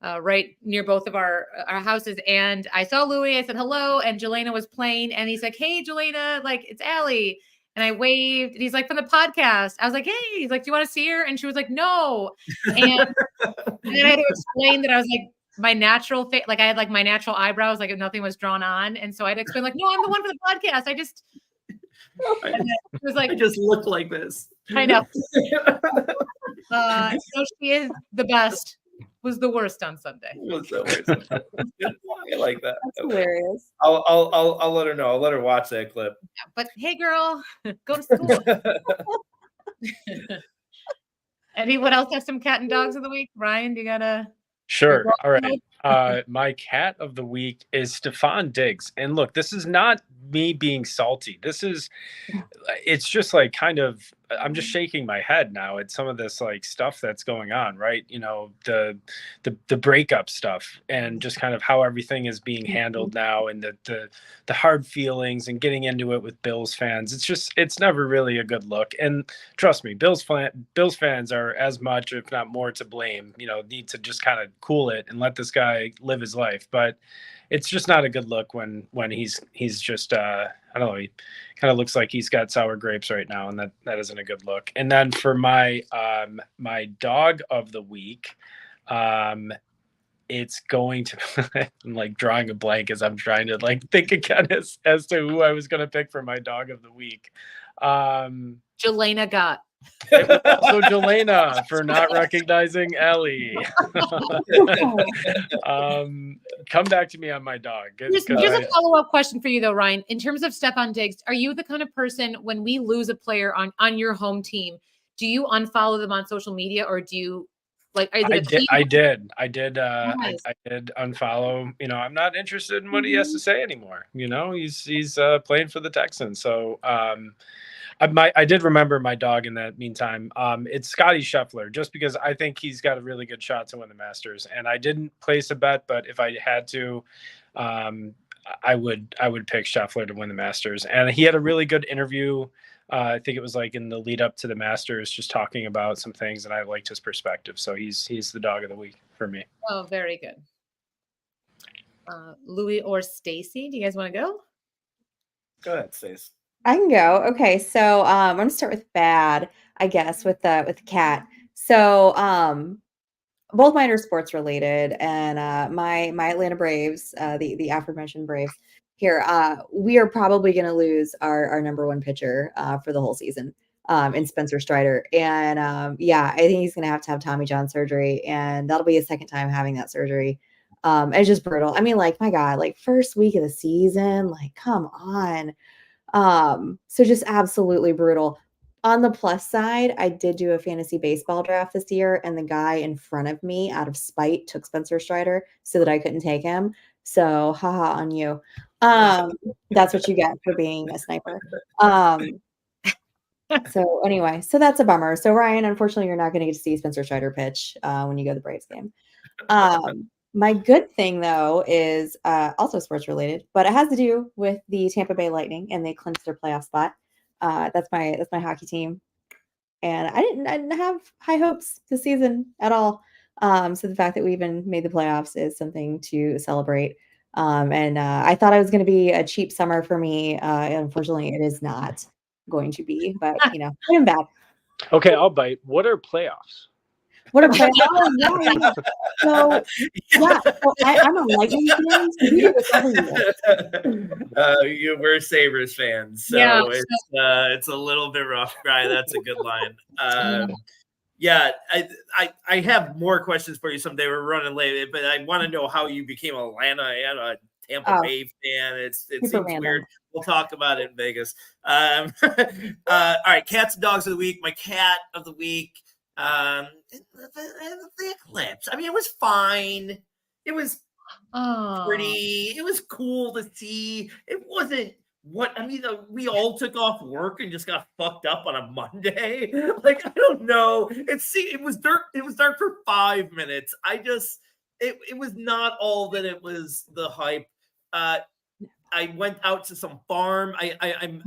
A: right near both of our houses. And I saw Louis, I said hello, and Jelena was playing, and he's like, hey, Jelena, like, it's Allie. And I waved, and he's like, from the podcast. I was like, hey, he's like, do you want to see her? And she was like, no. And then I had to explain that I was like, my natural face, like I had like my natural eyebrows, like if nothing was drawn on. And so I had to explain, like, no, I'm the one for the podcast. I just it was like,
D: I just look like this.
A: I know. So she is the best. Was the worst on Sunday.
D: Was the worst. I like that.
E: That's hilarious.
D: I'll let her know. I'll let her watch that clip.
A: Yeah, but hey, girl, go to school. Anyone else have some cat and dogs of the week? Ryan, you gotta.
C: Sure. All right. My cat of the week is Stefan Diggs. And look, this is not me being salty. It's just like kind of, I'm just shaking my head now at some of this like stuff that's going on, right? The breakup stuff and just kind of how everything is being handled now, and the hard feelings and getting into it with Bills fans. It's never really a good look. And trust me, Bills fans are as much, if not more, to blame. Need to just kind of cool it and let this guy live his life. But it's just not a good look when he's just I don't know, he kind of looks like he's got sour grapes right now, and that isn't a good look. And then for my my dog of the week, it's going to I'm like drawing a blank as I'm trying to like think again as to who I was going to pick for my dog of the week.
A: Jelena Gott.
C: It was also Jelena for not recognizing Ellie. Come back to me on my dog.
A: Here's a follow-up question for you though, Ryan. In terms of Stefan Diggs, are you the kind of person when we lose a player on your home team, do you unfollow them on social media, or do you like? I did
C: unfollow. I'm not interested in what he has to say anymore. He's playing for the Texans, so. I did remember my dog in that meantime. It's Scotty Scheffler, just because I think he's got a really good shot to win the Masters. And I didn't place a bet, but if I had to, I would pick Scheffler to win the Masters. And he had a really good interview. I think it was like in the lead up to the Masters, just talking about some things, and I liked his perspective. So he's the dog of the week for me.
A: Oh, very good. Louis or Stacy, do you guys want to go?
D: Go ahead, Stace.
E: I can go. Okay, so I'm gonna start with bad, I guess, with the cat. So both mine are sports related, and my Atlanta Braves, the aforementioned Braves here, we are probably gonna lose our number one pitcher for the whole season in Spencer Strider. And I think he's gonna have Tommy John surgery, and that'll be his second time having that surgery. It's just brutal. I mean, like, my God, like first week of the season, like, come on. So just absolutely brutal. On the plus side, I did do a fantasy baseball draft this year, and the guy in front of me, out of spite, took Spencer Strider so that I couldn't take him. So, haha on you. That's what you get for being a sniper. So anyway, so that's a bummer. So Ryan, unfortunately, you're not going to get to see Spencer Strider pitch when you go to the Braves game. My good thing, though, is also sports related, but it has to do with the Tampa Bay Lightning, and they clinched their playoff spot. That's my hockey team, and I didn't have high hopes this season at all. So the fact that we even made the playoffs is something to celebrate. And I thought it was going to be a cheap summer for me. Unfortunately, it is not going to be, but I'm back.
C: Okay, I'll bite. What are playoffs?
E: What a play! Oh yeah. So yeah, so I'm a Lightning fan. So we do this every year.
D: We're Sabres fans, so
A: Yeah,
D: it's a little bit rough. Right, that's a good line. Yeah, I have more questions for you someday. We're running late, but I want to know how you became Atlanta and a Tampa Bay fan. It seems
E: random.
D: weird. We'll talk about it in Vegas. All right, cats and dogs of the week. My cat of the week. The Eclipse. I mean, it was fine. It was pretty. It was cool to see. It wasn't we all took off work and just got fucked up on a Monday. Like, I don't know. It was dark. It was dark for 5 minutes. It was not all that it was the hype. I went out to some farm. I'm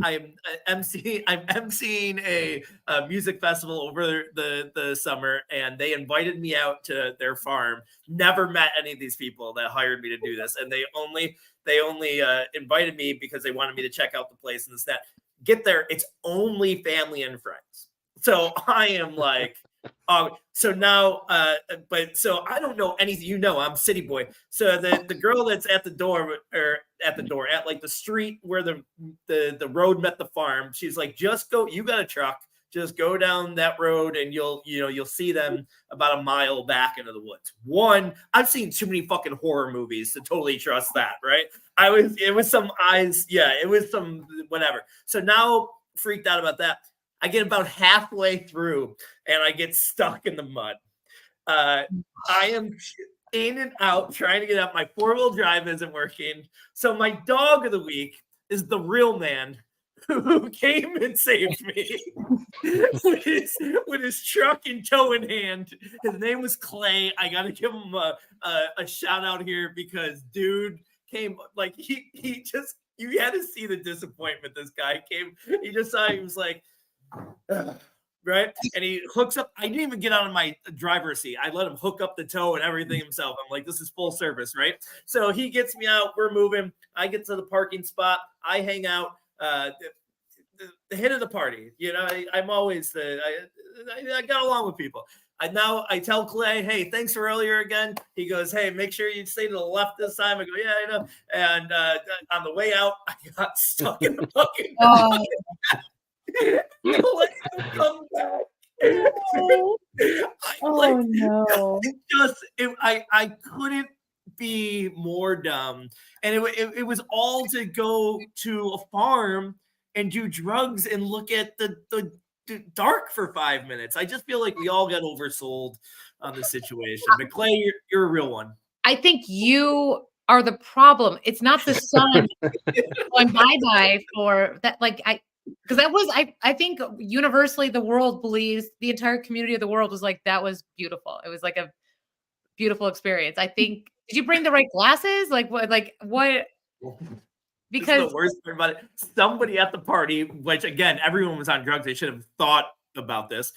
D: emceeing a music festival over the summer, and they invited me out to their farm. Never met any of these people that hired me to do this, and they only invited me because they wanted me to check out the place and this that. Get there, it's only family and friends. So I am like, so now, so I don't know anything. I'm city boy. So the girl that's at the door at like the street where the road met the farm. She's like, just go. You got a truck. Just go down that road and you'll see them about a mile back into the woods. I've seen too many fucking horror movies to totally trust that. Right? It was some eyes. Yeah, it was some whatever. So now freaked out about that. I get about halfway through and I get stuck in the mud. I am in and out trying to get out. My 4-wheel drive isn't working. So my dog of the week is the real man who came and saved me with his truck in tow in hand. His name was Clay. I got to give him a shout out here because dude came like he just, you had to see the disappointment this guy came. He just saw, he was like, right, and he hooks up. I didn't even get out of my driver's seat. I let him hook up the tow and everything himself. I'm like, this is full service, right? So he gets me out. We're moving. I get to the parking spot. I hang out. The hit of the party. I'm always I got along with people. I tell Clay, hey, thanks for earlier again. He goes, hey, make sure you stay to the left this time. I go, yeah, I know. And on the way out, I got stuck in the fucking come back.
E: No.
D: I couldn't be more dumb. And it was all to go to a farm and do drugs and look at the dark for 5 minutes. I just feel like we all got oversold on the situation. But Clay, you're a real one.
A: I think you are the problem. It's not the sun going bye-bye for that. Because I think universally the world believes, the entire community of the world was like, that was beautiful. It was like a beautiful experience. I think, did you bring the right glasses? Like what? Because
D: the worst part about it, somebody at the party, which again, everyone was on drugs. They should have thought about this.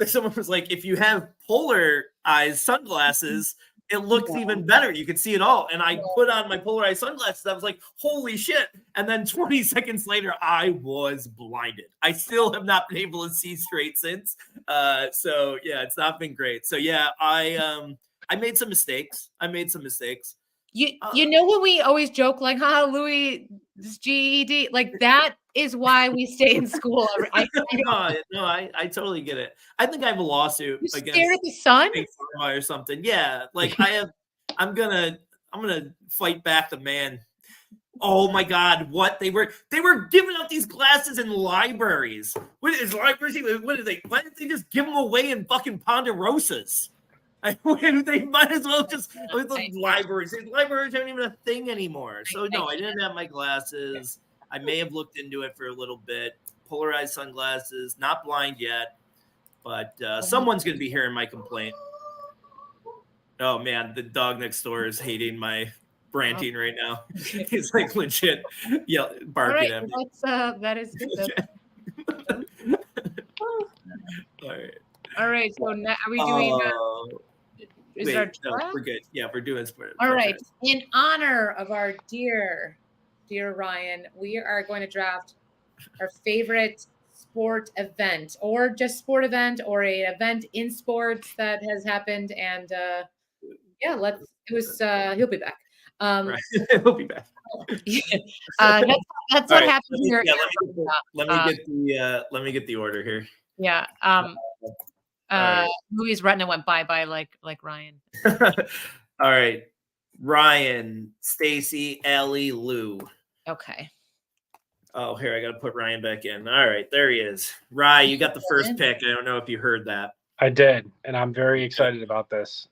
D: Someone was like, if you have polarized sunglasses, it looks even better. You could see it all. And I put on my polarized sunglasses. I was like, holy shit. And then 20 seconds later, I was blinded. I still have not been able to see straight since. So yeah, it's not been great. So yeah, I made some mistakes.
A: You know when we always joke like, Louis, this GED, like that is why we stay in school.
D: I totally get it. I think I have a lawsuit against
A: stare at the sun
D: or something. Yeah, like I'm gonna fight back the man. Oh my God, what they were giving out these glasses in libraries. What is libraries? What did they? Why didn't they just give them away in fucking Ponderosas? They might as well just the libraries. Libraries aren't even a thing anymore. So no, I didn't have my glasses. I may have looked into it for a little bit. Polarized sunglasses, not blind yet, but someone's going to be hearing my complaint. Oh man, the dog next door is hating my ranting right now. He's like legit, barking at me.
A: That is good.
D: All right.
A: All right. So now, are we doing? is our
D: no,
A: draft?
D: we're good. Yeah, we're doing sport.
A: All right. In honor of our dear Ryan, we are going to draft our favorite sport event, or just sport event, or a event in sports that has happened. And yeah, he'll be back.
D: Right. He'll be back.
A: That's what happens here.
D: Yeah, let me get the order here.
A: Yeah.
D: right.
A: Louis' retina went bye like Ryan.
D: All right. Ryan, Stacy, Ellie, Lou.
A: Okay.
D: Oh, here, I got to put Ryan back in. All right, there he is. Rye, you got the first pick. I don't know if you heard that.
C: I did, and I'm very excited about this.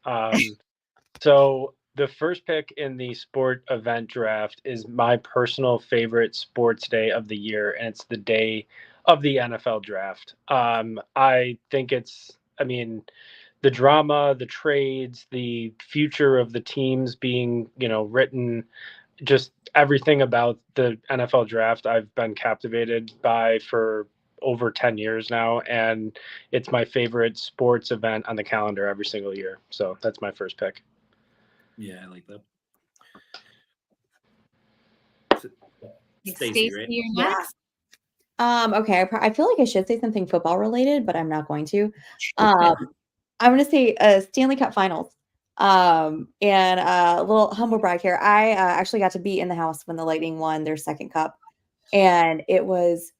C: So the first pick in the sport event draft is my personal favorite sports day of the year, and it's the day of the NFL draft. I think the drama, the trades, the future of the teams being, written, just everything about the NFL draft I've been captivated by for over 10 years now, and it's my favorite sports event on the calendar every single year. So that's my first pick.
D: Yeah, I like that.
A: Stacey,
D: right?
A: you're next.
E: Okay, I feel like I should say something football related, but I'm not going to. I'm going to say Stanley Cup Finals. And a little humble brag here. I actually got to be in the house when the Lightning won their second cup, and it was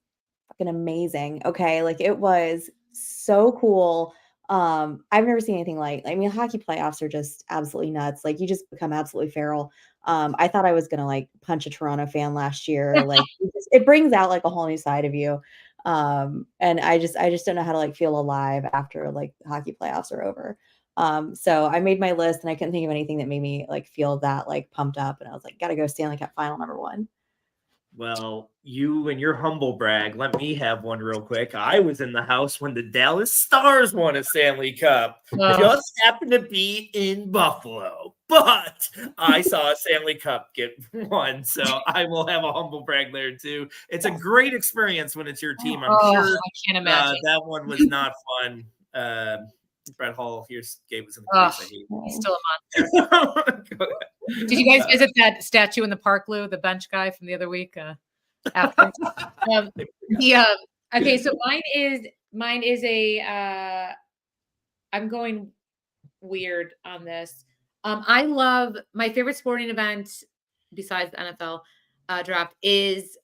E: fucking amazing. Okay, like it was so cool. I've never seen anything like. I mean, hockey playoffs are just absolutely nuts. Like you just become absolutely feral. I thought I was gonna like punch a Toronto fan last year. Like it brings out like a whole new side of you. And I just don't know how to like feel alive after like hockey playoffs are over. So I made my list and I couldn't think of anything that made me like feel that like pumped up. And I was like, gotta go Stanley Cup final #1.
D: Well, you and your humble brag, let me have one real quick. I was in the house when the Dallas Stars won a Stanley Cup. Just happened to be in Buffalo, but I saw a Stanley Cup get won, so I will have a humble brag there too. It's a great experience when it's your team. I'm sure
A: I can't imagine.
D: that one was not fun. Brett Hall here's gave us in the case.
A: He's still a monster. Did you guys visit that statue in the park, Lou, the bench guy from the other week? After okay, so mine is a I'm going weird on this. I love my favorite sporting event besides the NFL draft is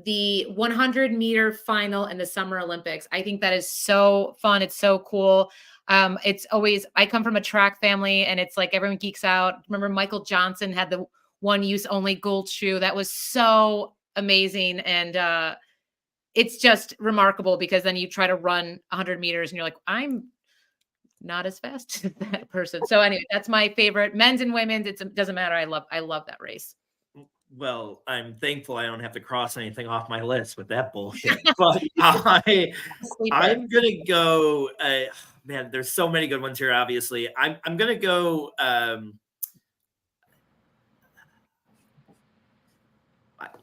A: the 100-meter final in the Summer Olympics. I think that is so fun. It's so cool. It's always, I come from a track family and it's like everyone geeks out. Remember Michael Johnson had the one use only gold shoe. That was so amazing. And it's just remarkable because then you try to run 100 meters and you're like, I'm not as fast as that person. So anyway, that's my favorite, men's and women's. It doesn't matter. I love that race.
D: Well, I'm thankful I don't have to cross anything off my list with that bullshit. But I'm gonna go. Man, there's so many good ones here. Obviously, I'm gonna go.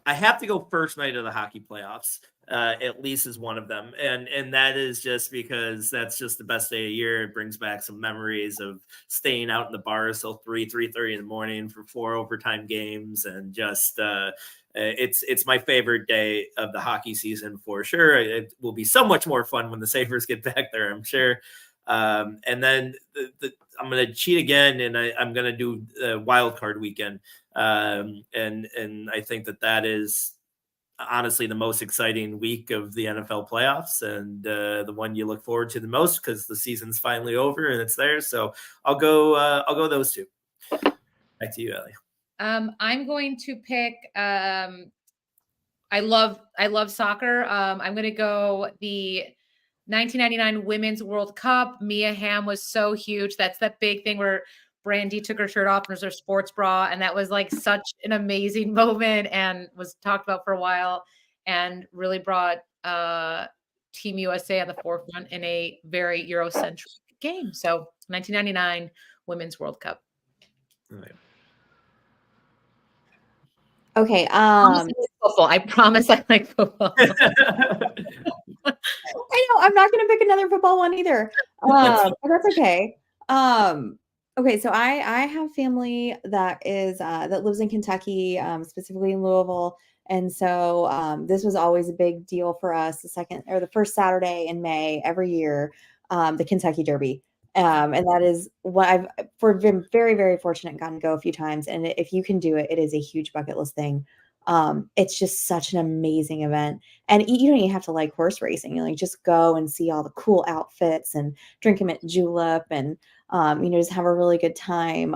D: I have to go first night of the hockey playoffs. At least is one of them, and that is just because that's just the best day of year. It brings back some memories of staying out in the bars till 3:30 in the morning for 4 overtime games, and just it's my favorite day of the hockey season for sure. It will be so much more fun when the Sabres get back there, I'm sure. And then I'm going to cheat again, and I'm going to do wild card weekend, and I think that is honestly the most exciting week of the NFL playoffs, and the one you look forward to the most because the season's finally over and it's there. So I'll go those two. Back to you, Ellie.
A: I'm going to pick. I love soccer. I'm going to go the 1999 Women's World Cup. Mia Hamm was so huge. That's that big thing where Brandy took her shirt off and was her sports bra. And that was like such an amazing moment and was talked about for a while and really brought Team USA on the forefront in a very Eurocentric game. So 1999 Women's World Cup.
D: All right.
E: Okay.
A: Football. I promise I like football.
E: I know I'm not going to pick another football one either. But that's okay. Okay, so I have family that is that lives in Kentucky, specifically in Louisville, and so this was always a big deal for us. The second or the first Saturday in May every year, the Kentucky Derby, and that is what been very fortunate and gotten to go a few times. And if you can do it, it is a huge bucket list thing. It's just such an amazing event, and you don't even have to like horse racing. You like just go and see all the cool outfits and drink them at Julep and just have a really good time.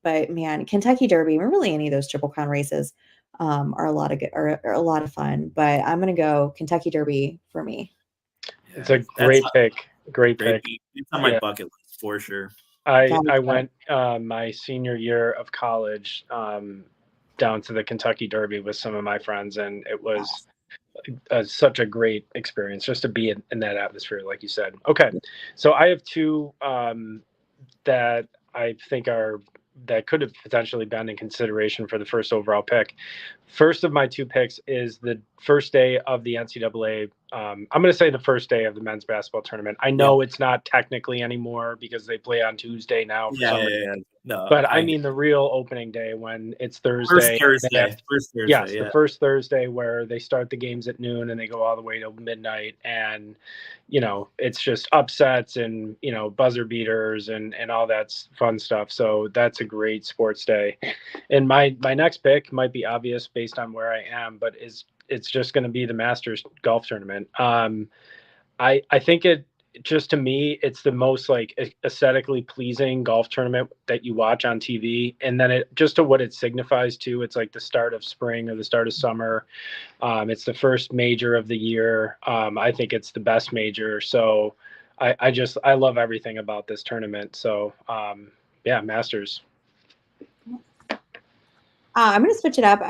E: But man, Kentucky Derby, or really any of those Triple Crown races, are a lot of are a lot of fun. But I'm gonna go Kentucky Derby for me.
C: It's a great pick. Great pick.
D: It's on my bucket list for sure.
C: I went my senior year of college down to the Kentucky Derby with some of my friends, and it was such a great experience just to be in that atmosphere, like you said. Okay, so I have two that I think that could have potentially been in consideration for the first overall pick. First of my two picks is the first day of the NCAA. I'm going to say the first day of the men's basketball tournament. I know it's not technically anymore because they play on Tuesday now.
D: No,
C: but I mean the real opening day when it's Thursday.
D: First Thursday.
C: Yes, the first Thursday where they start the games at noon and they go all the way till midnight. And, it's just upsets and, buzzer beaters and all that fun stuff. So that's a great sports day. And my next pick might be obvious based on where I am, but it's just going to be the Masters golf tournament. I think just to me, it's the most like aesthetically pleasing golf tournament that you watch on TV. And then it just to what it signifies to, it's like the start of spring or the start of summer. It's the first major of the year. I think it's the best major. So I love everything about this tournament. So Masters.
E: I'm going to switch it up.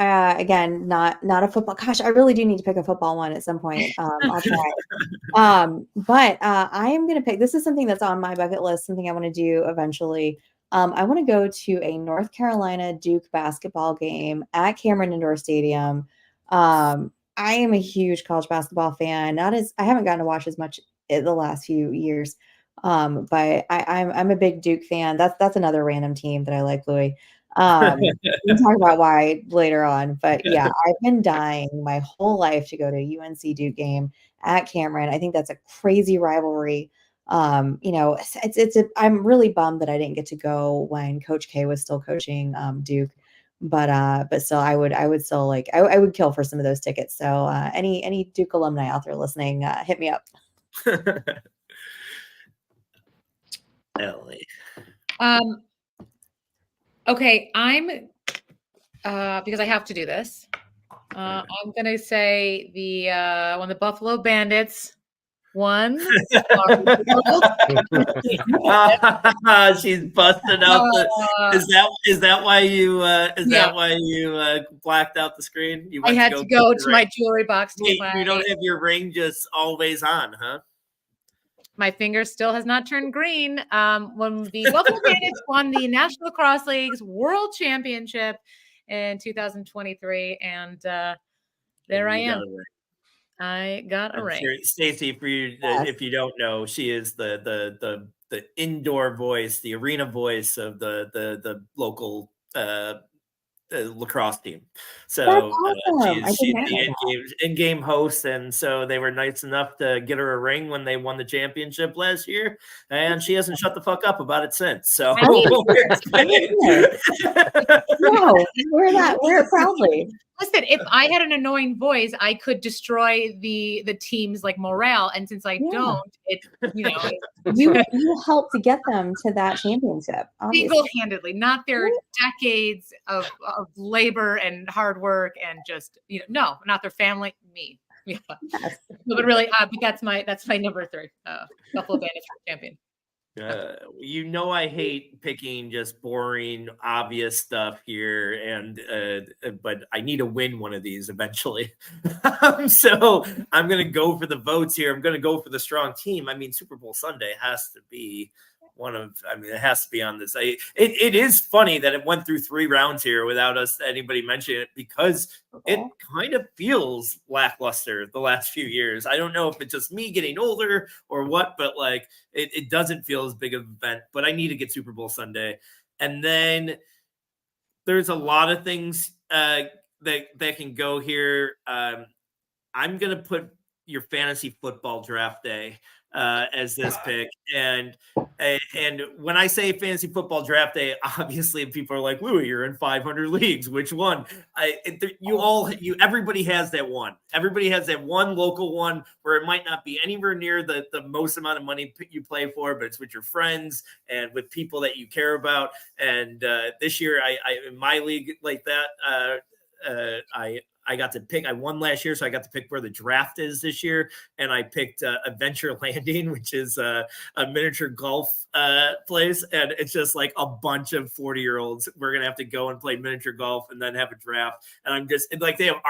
E: Again, not a football. Gosh, I really do need to pick a football one at some point. I'll try. But I am going to pick. This is something that's on my bucket list. Something I want to do eventually. I want to go to a North Carolina Duke basketball game at Cameron Indoor Stadium. I am a huge college basketball fan. I haven't gotten to watch as much in the last few years. But I'm a big Duke fan. That's another random team that I like, Louis. We can talk about why later on, but yeah, I've been dying my whole life to go to a UNC Duke game at Cameron. I think that's a crazy rivalry. I'm really bummed that I didn't get to go when Coach K was still coaching Duke, but still I would still I would kill for some of those tickets. So any Duke alumni out there listening, hit me up.
D: Ellie.
A: Okay, I'm because I have to do this. I'm gonna say when the Buffalo Bandits won.
D: She's busted out is that why you blacked out the screen?
A: I had to go to my jewelry box to get
D: you don't have your ring just always on, huh?
A: My finger still has not turned green. When the Buffalo Bandits won the National Lacrosse League's World Championship in 2023, and there I am. I got a ring.
D: Sure, Stacey, for you, if you don't know, she is the indoor voice, the arena voice of the local lacrosse team. So
E: awesome.
D: she's the in-game host, and so they were nice enough to get her a ring when they won the championship last year, and she hasn't shut the fuck up about it since. So
E: wear it proudly.
A: Listen, if I had an annoying voice, I could destroy the team's morale, and since I don't,
E: you helped to get them to that championship
A: single-handedly, not their decades of labor and hard work, and just no, not their family, me. Yeah, yes. But really, that's my number 3. Buffalo Bandits champion.
D: I hate picking just boring, obvious stuff here, but I need to win one of these eventually. So I'm going to go for the votes here. I'm going to go for the strong team. I mean, Super Bowl Sunday has to be it has to be on this. It is funny that it went through 3 rounds here without anybody mentioning it, because it kind of feels lackluster the last few years. I don't know if it's just me getting older or what, but it doesn't feel feel as big of an event, but I need to get Super Bowl Sunday. And then there's a lot of things that can go here. I'm going to put your fantasy football draft day as this pick. And when I say fantasy football draft day, obviously people are like, Louis, you're in 500 leagues. Which one? Everybody has that one. Everybody has that one local one where it might not be anywhere near the most amount of money you play for, but it's with your friends and with people that you care about. And this year, I in my league like that, I got to pick. I won last year, so I got to pick where the draft is this year, and I picked Adventure Landing, which is a miniature golf place, and it's just like a bunch of 40-year-olds. We're gonna have to go and play miniature golf, and then have a draft. And I'm just like, they have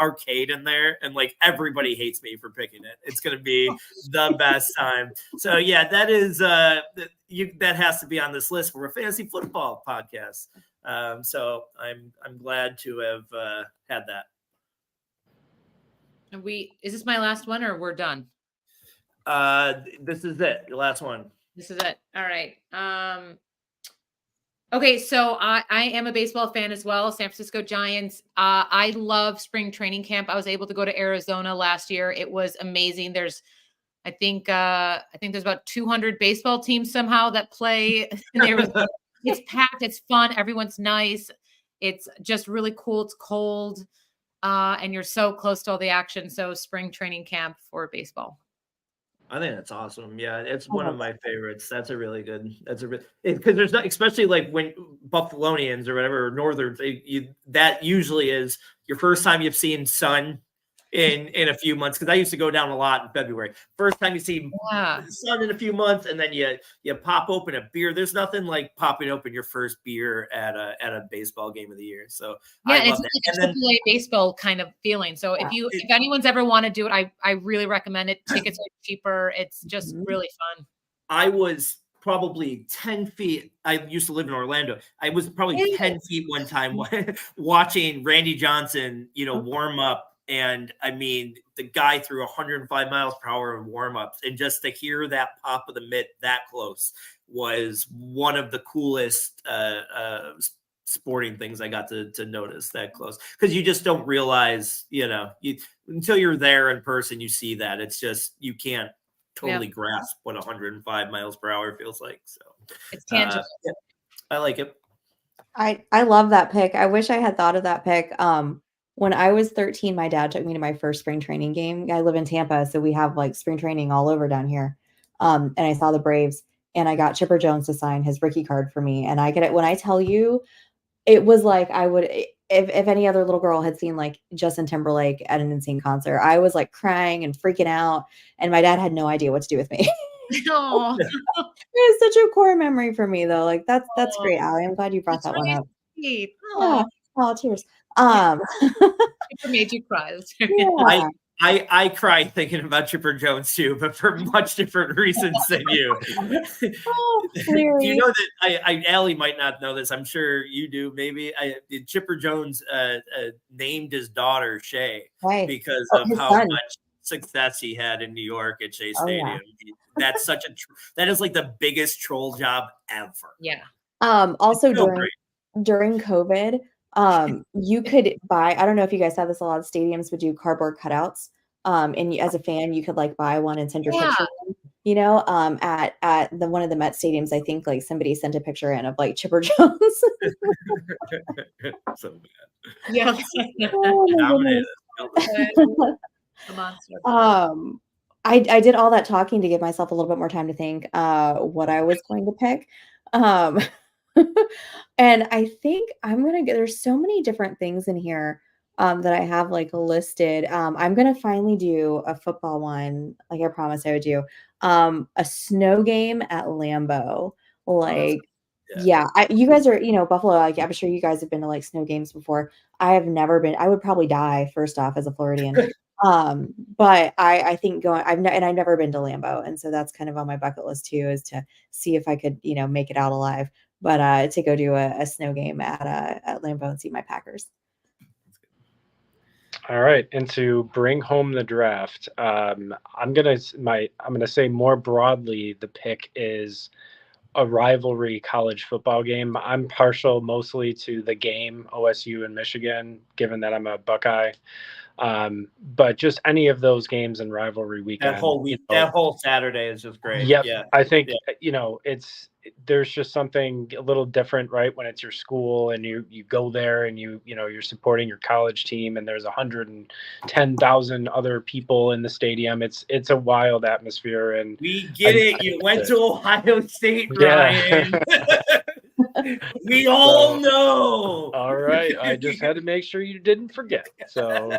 D: arcade in there, and like everybody hates me for picking it. It's gonna be the best time. So yeah, that is that has to be on this list for a fantasy football podcast. So I'm glad to have had that.
A: And is this my last one or we're done?
D: This is it. Your last one.
A: This is it. All right. Okay. So I am a baseball fan as well. San Francisco Giants. I love spring training camp. I was able to go to Arizona last year. It was amazing. I think there's about 200 baseball teams somehow that play in Arizona. It's packed. It's fun. Everyone's nice. It's just really cool. It's cold. And you're so close to all the action. So spring training camp for baseball.
D: I think that's awesome. Yeah, it's one of my favorites. That's because there's not, especially like when Buffalonians or whatever, Northerns, that usually is your first time you've seen sun in a few months, because I used to go down a lot in February. First time you see the sun in a few months, and then you pop open a beer. There's nothing like popping open your first beer at a baseball game of the year. So
A: yeah, it's like a AAA baseball kind of feeling. So if anyone's ever want to do it, I really recommend it. Tickets are cheaper. It's just really fun.
D: I was probably 10 feet. I used to live in Orlando. I was probably 10 feet one time watching Randy Johnson, warm up. And I mean, the guy threw 105 miles per hour in warm-ups, and just to hear that pop of the mitt that close was one of the coolest sporting things I got to notice that close. Because you just don't realize, until you're there in person, you see that. It's just, you can't totally grasp what 105 miles per hour feels like. So
A: it's tangible.
D: I like it.
E: I love that pick. I wish I had thought of that pick. When I was 13, my dad took me to my first spring training game. I live in Tampa, so we have like spring training all over down here. And I saw the Braves, and I got Chipper Jones to sign his rookie card for me. And I get it when I tell you, it was like I would, if any other little girl had seen like Justin Timberlake at an insane concert, I was like crying and freaking out, and my dad had no idea what to do with me.
A: Oh,
E: it was such a core memory for me, though. Like that's great, Allie. I'm glad you brought that one up.
A: Sweet.
E: Yeah. Oh, tears.
A: It made you cry.
E: Yeah.
D: I cry thinking about Chipper Jones too, but for much different reasons than you. Do you know that Allie might not know this? I'm sure you do. Maybe Chipper Jones named his daughter Shay because of how much success he had in New York at Shea Stadium. Yeah. That's that is like the biggest troll job ever.
A: Yeah.
E: Also during COVID, you could buy, I don't know if you guys have this, a lot of stadiums would do cardboard cutouts. And as a fan, you could like buy one and send your picture in, at one of the Met stadiums. I think like somebody sent a picture in of like Chipper Jones.
D: So bad.
A: Yeah.
E: I did all that talking to give myself a little bit more time to think what I was going to pick. And I think there's so many different things in here that I have like listed. I'm going to finally do a football one. Like I promised I would do a snow game at Lambeau. Like, you guys are, Buffalo, like I'm sure you guys have been to like snow games before. I have never been. I would probably die first off as a Floridian. But I think I've never been to Lambeau. And so that's kind of on my bucket list too, is to see if I could, make it out alive. But to go do a snow game at Lambeau and see my Packers.
C: All right, and to bring home the draft, I'm gonna say more broadly, the pick is a rivalry college football game. I'm partial mostly to the game OSU and Michigan, given that I'm a Buckeye. But just any of those games in rivalry
D: That
C: weekend,
D: whole week, that whole Saturday is just great.
C: Yep.
D: Yeah.
C: I think,
D: Yeah.
C: there's just something a little different, right? When it's your school and you go there and you're supporting your college team and there's 110,000 other people in the stadium. It's a wild atmosphere. And
D: We get it. You went to Ohio State, Ryan. We all know.
C: All right. I just had to make sure you didn't forget. So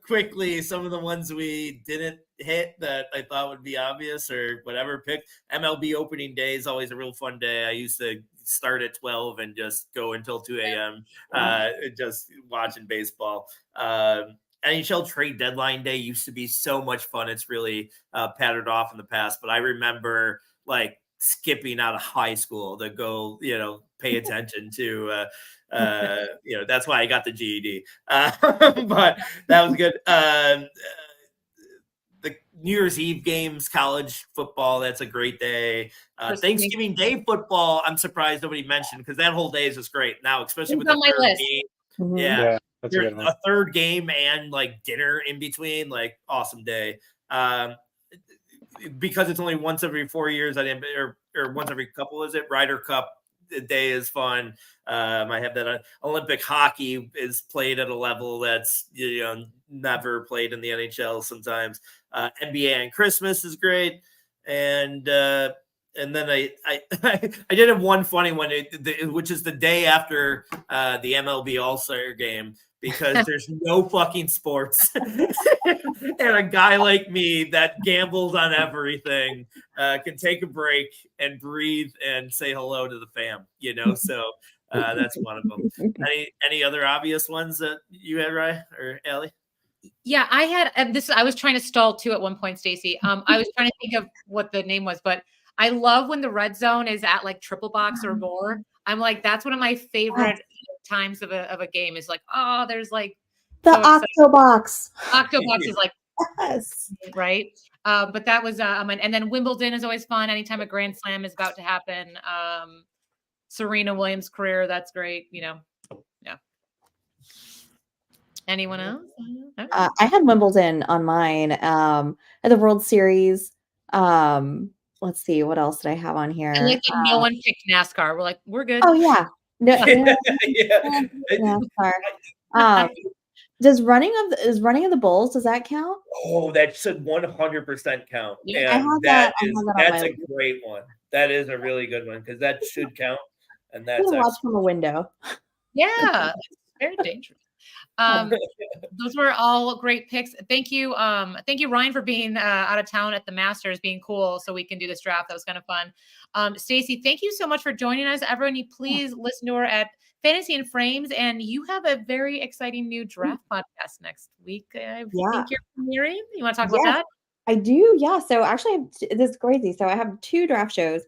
D: quickly, some of the ones we didn't hit that I thought would be obvious or whatever picked. MLB opening day is always a real fun day. I used to start at 12 and just go until 2 a.m. Just watching baseball. NHL trade deadline day used to be so much fun. It's really pattered off in the past, but I remember like skipping out of high school to go, pay attention to, that's why I got the GED. But that was good. The New Year's Eve games, college football, that's a great day. Thanksgiving Day football, I'm surprised nobody mentioned because that whole day is just great now, especially with the third game.
E: Mhm.
D: Yeah,
C: that's a good one.
D: a third game and like dinner in between, like awesome day. Because it's only once every 4 years, I didn't, or once every couple, is it? Ryder Cup day is fun. I have that. Olympic hockey is played at a level that's never played in the NHL sometimes. NBA and Christmas is great, and then I did have one funny one, which is the day after the MLB All-Star game, because there's no fucking sports. And a guy like me that gambles on everything can take a break and breathe and say hello to the fam, so that's one of them. Any other obvious ones that you had, Ryan or Allie?
A: Yeah, I had this. I was trying to stall too at one point, Stacy. I was trying to think of what the name was, but I love when the red zone is at like triple box or more. I'm like, that's one of my favorite times of a game. Is like, oh, there's like
E: the Octobox.
A: Octobox is like,
E: yes,
A: right. But that was and then Wimbledon is always fun. Anytime a Grand Slam is about to happen. Serena Williams' career, that's great. Yeah. Anyone else?
E: I had Wimbledon on mine at the World Series. Let's see, what else did I have on here?
A: I like that no one picked NASCAR. We're like, we're good.
E: Oh yeah, no, NASCAR. Does running of the Bulls, does that count?
D: Oh, that should 100% count.
A: Yeah,
D: and that's a great one. That is a really good one because that should count. And that's
E: watch from a window.
A: Yeah, it's very dangerous. Those were all great picks. Thank you, Ryan, for being out of town at the Masters, being cool, so we can do this draft. That was kind of fun. Stacy, thank you so much for joining us. Everyone, you please listen to her at Fantasy and Frames, and you have a very exciting new draft podcast next week. I think you're premiering. You want to talk about that?
E: I do. Yeah. So actually, this is crazy. So I have 2 draft shows.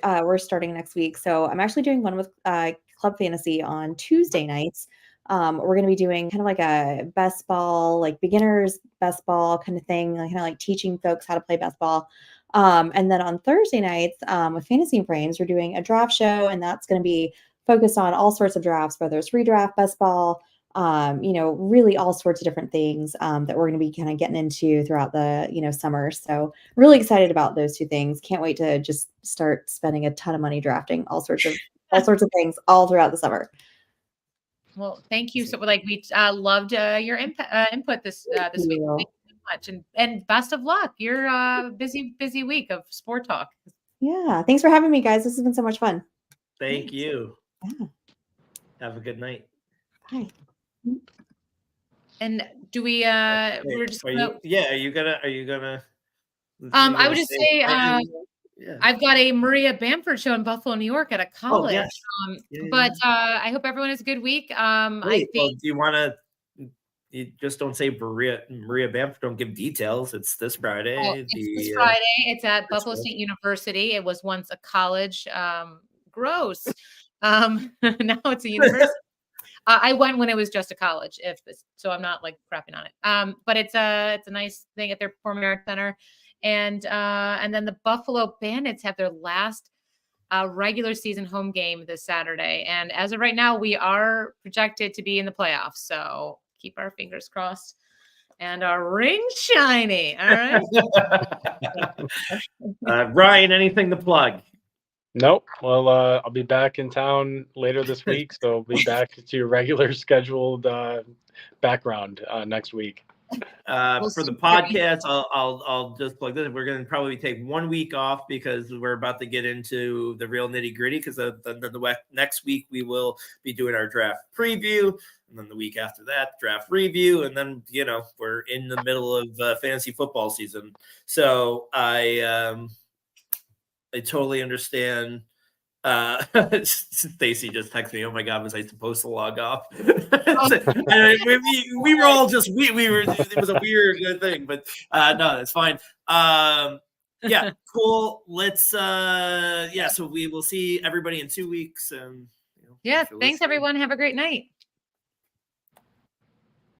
E: We're starting next week. So I'm actually doing one with Club Fantasy on Tuesday nights. We're going to be doing kind of like a best ball, like beginners best ball kind of thing, kind of like teaching folks how to play best ball. And then on Thursday nights with Fantasy and Frames, we're doing a draft show, and that's going to be focused on all sorts of drafts, whether it's redraft, best ball, really all sorts of different things that we're going to be kind of getting into throughout the, summer. So really excited about those 2 things. Can't wait to just start spending a ton of money drafting all sorts of things all throughout the summer.
A: Well, thank you. So we loved your input this week. Thank you so much. And best of luck. You're a busy week of sport talk.
E: Yeah. Thanks for having me, guys. This has been so much fun.
D: Thank you.
E: Yeah.
D: Have a good night.
E: Bye.
A: And do we we're just
D: are you gonna
A: I would just say I've got a Maria Bamford show in Buffalo, New York at a college.
D: Oh, yes.
A: But I hope everyone has a good week. I think
D: do you want to you just don't say Maria Bamford, don't give details. It's this Friday.
A: It's this Friday. It's at Buffalo State University. It was once a college. Gross. Now it's a university. I went when it was just a college, so I'm not like crapping on it. But it's a nice thing at their Performing Arts Center, and then the Buffalo Bandits have their last regular season home game this Saturday, and as of right now, we are projected to be in the playoffs. So keep our fingers crossed and our ring shiny. All right.
D: Ryan, anything to plug?
C: Nope. Well, I'll be back in town later this week, so I'll be back to your regular scheduled background next week.
D: For the podcast, I'll just plug this. We're going to probably take 1 week off because we're about to get into the real nitty gritty. Because the next week we will be doing our draft preview, and then the week after that, draft review, and then we're in the middle of fantasy football season. So I totally understand. Stacy just texted me, "Oh my God, was I supposed to log off?" we were all just we were. It was a weird thing, but no, that's fine. Yeah, cool. Let's so we will see everybody in 2 weeks.
A: Yeah, thanks everyone. Have a great night.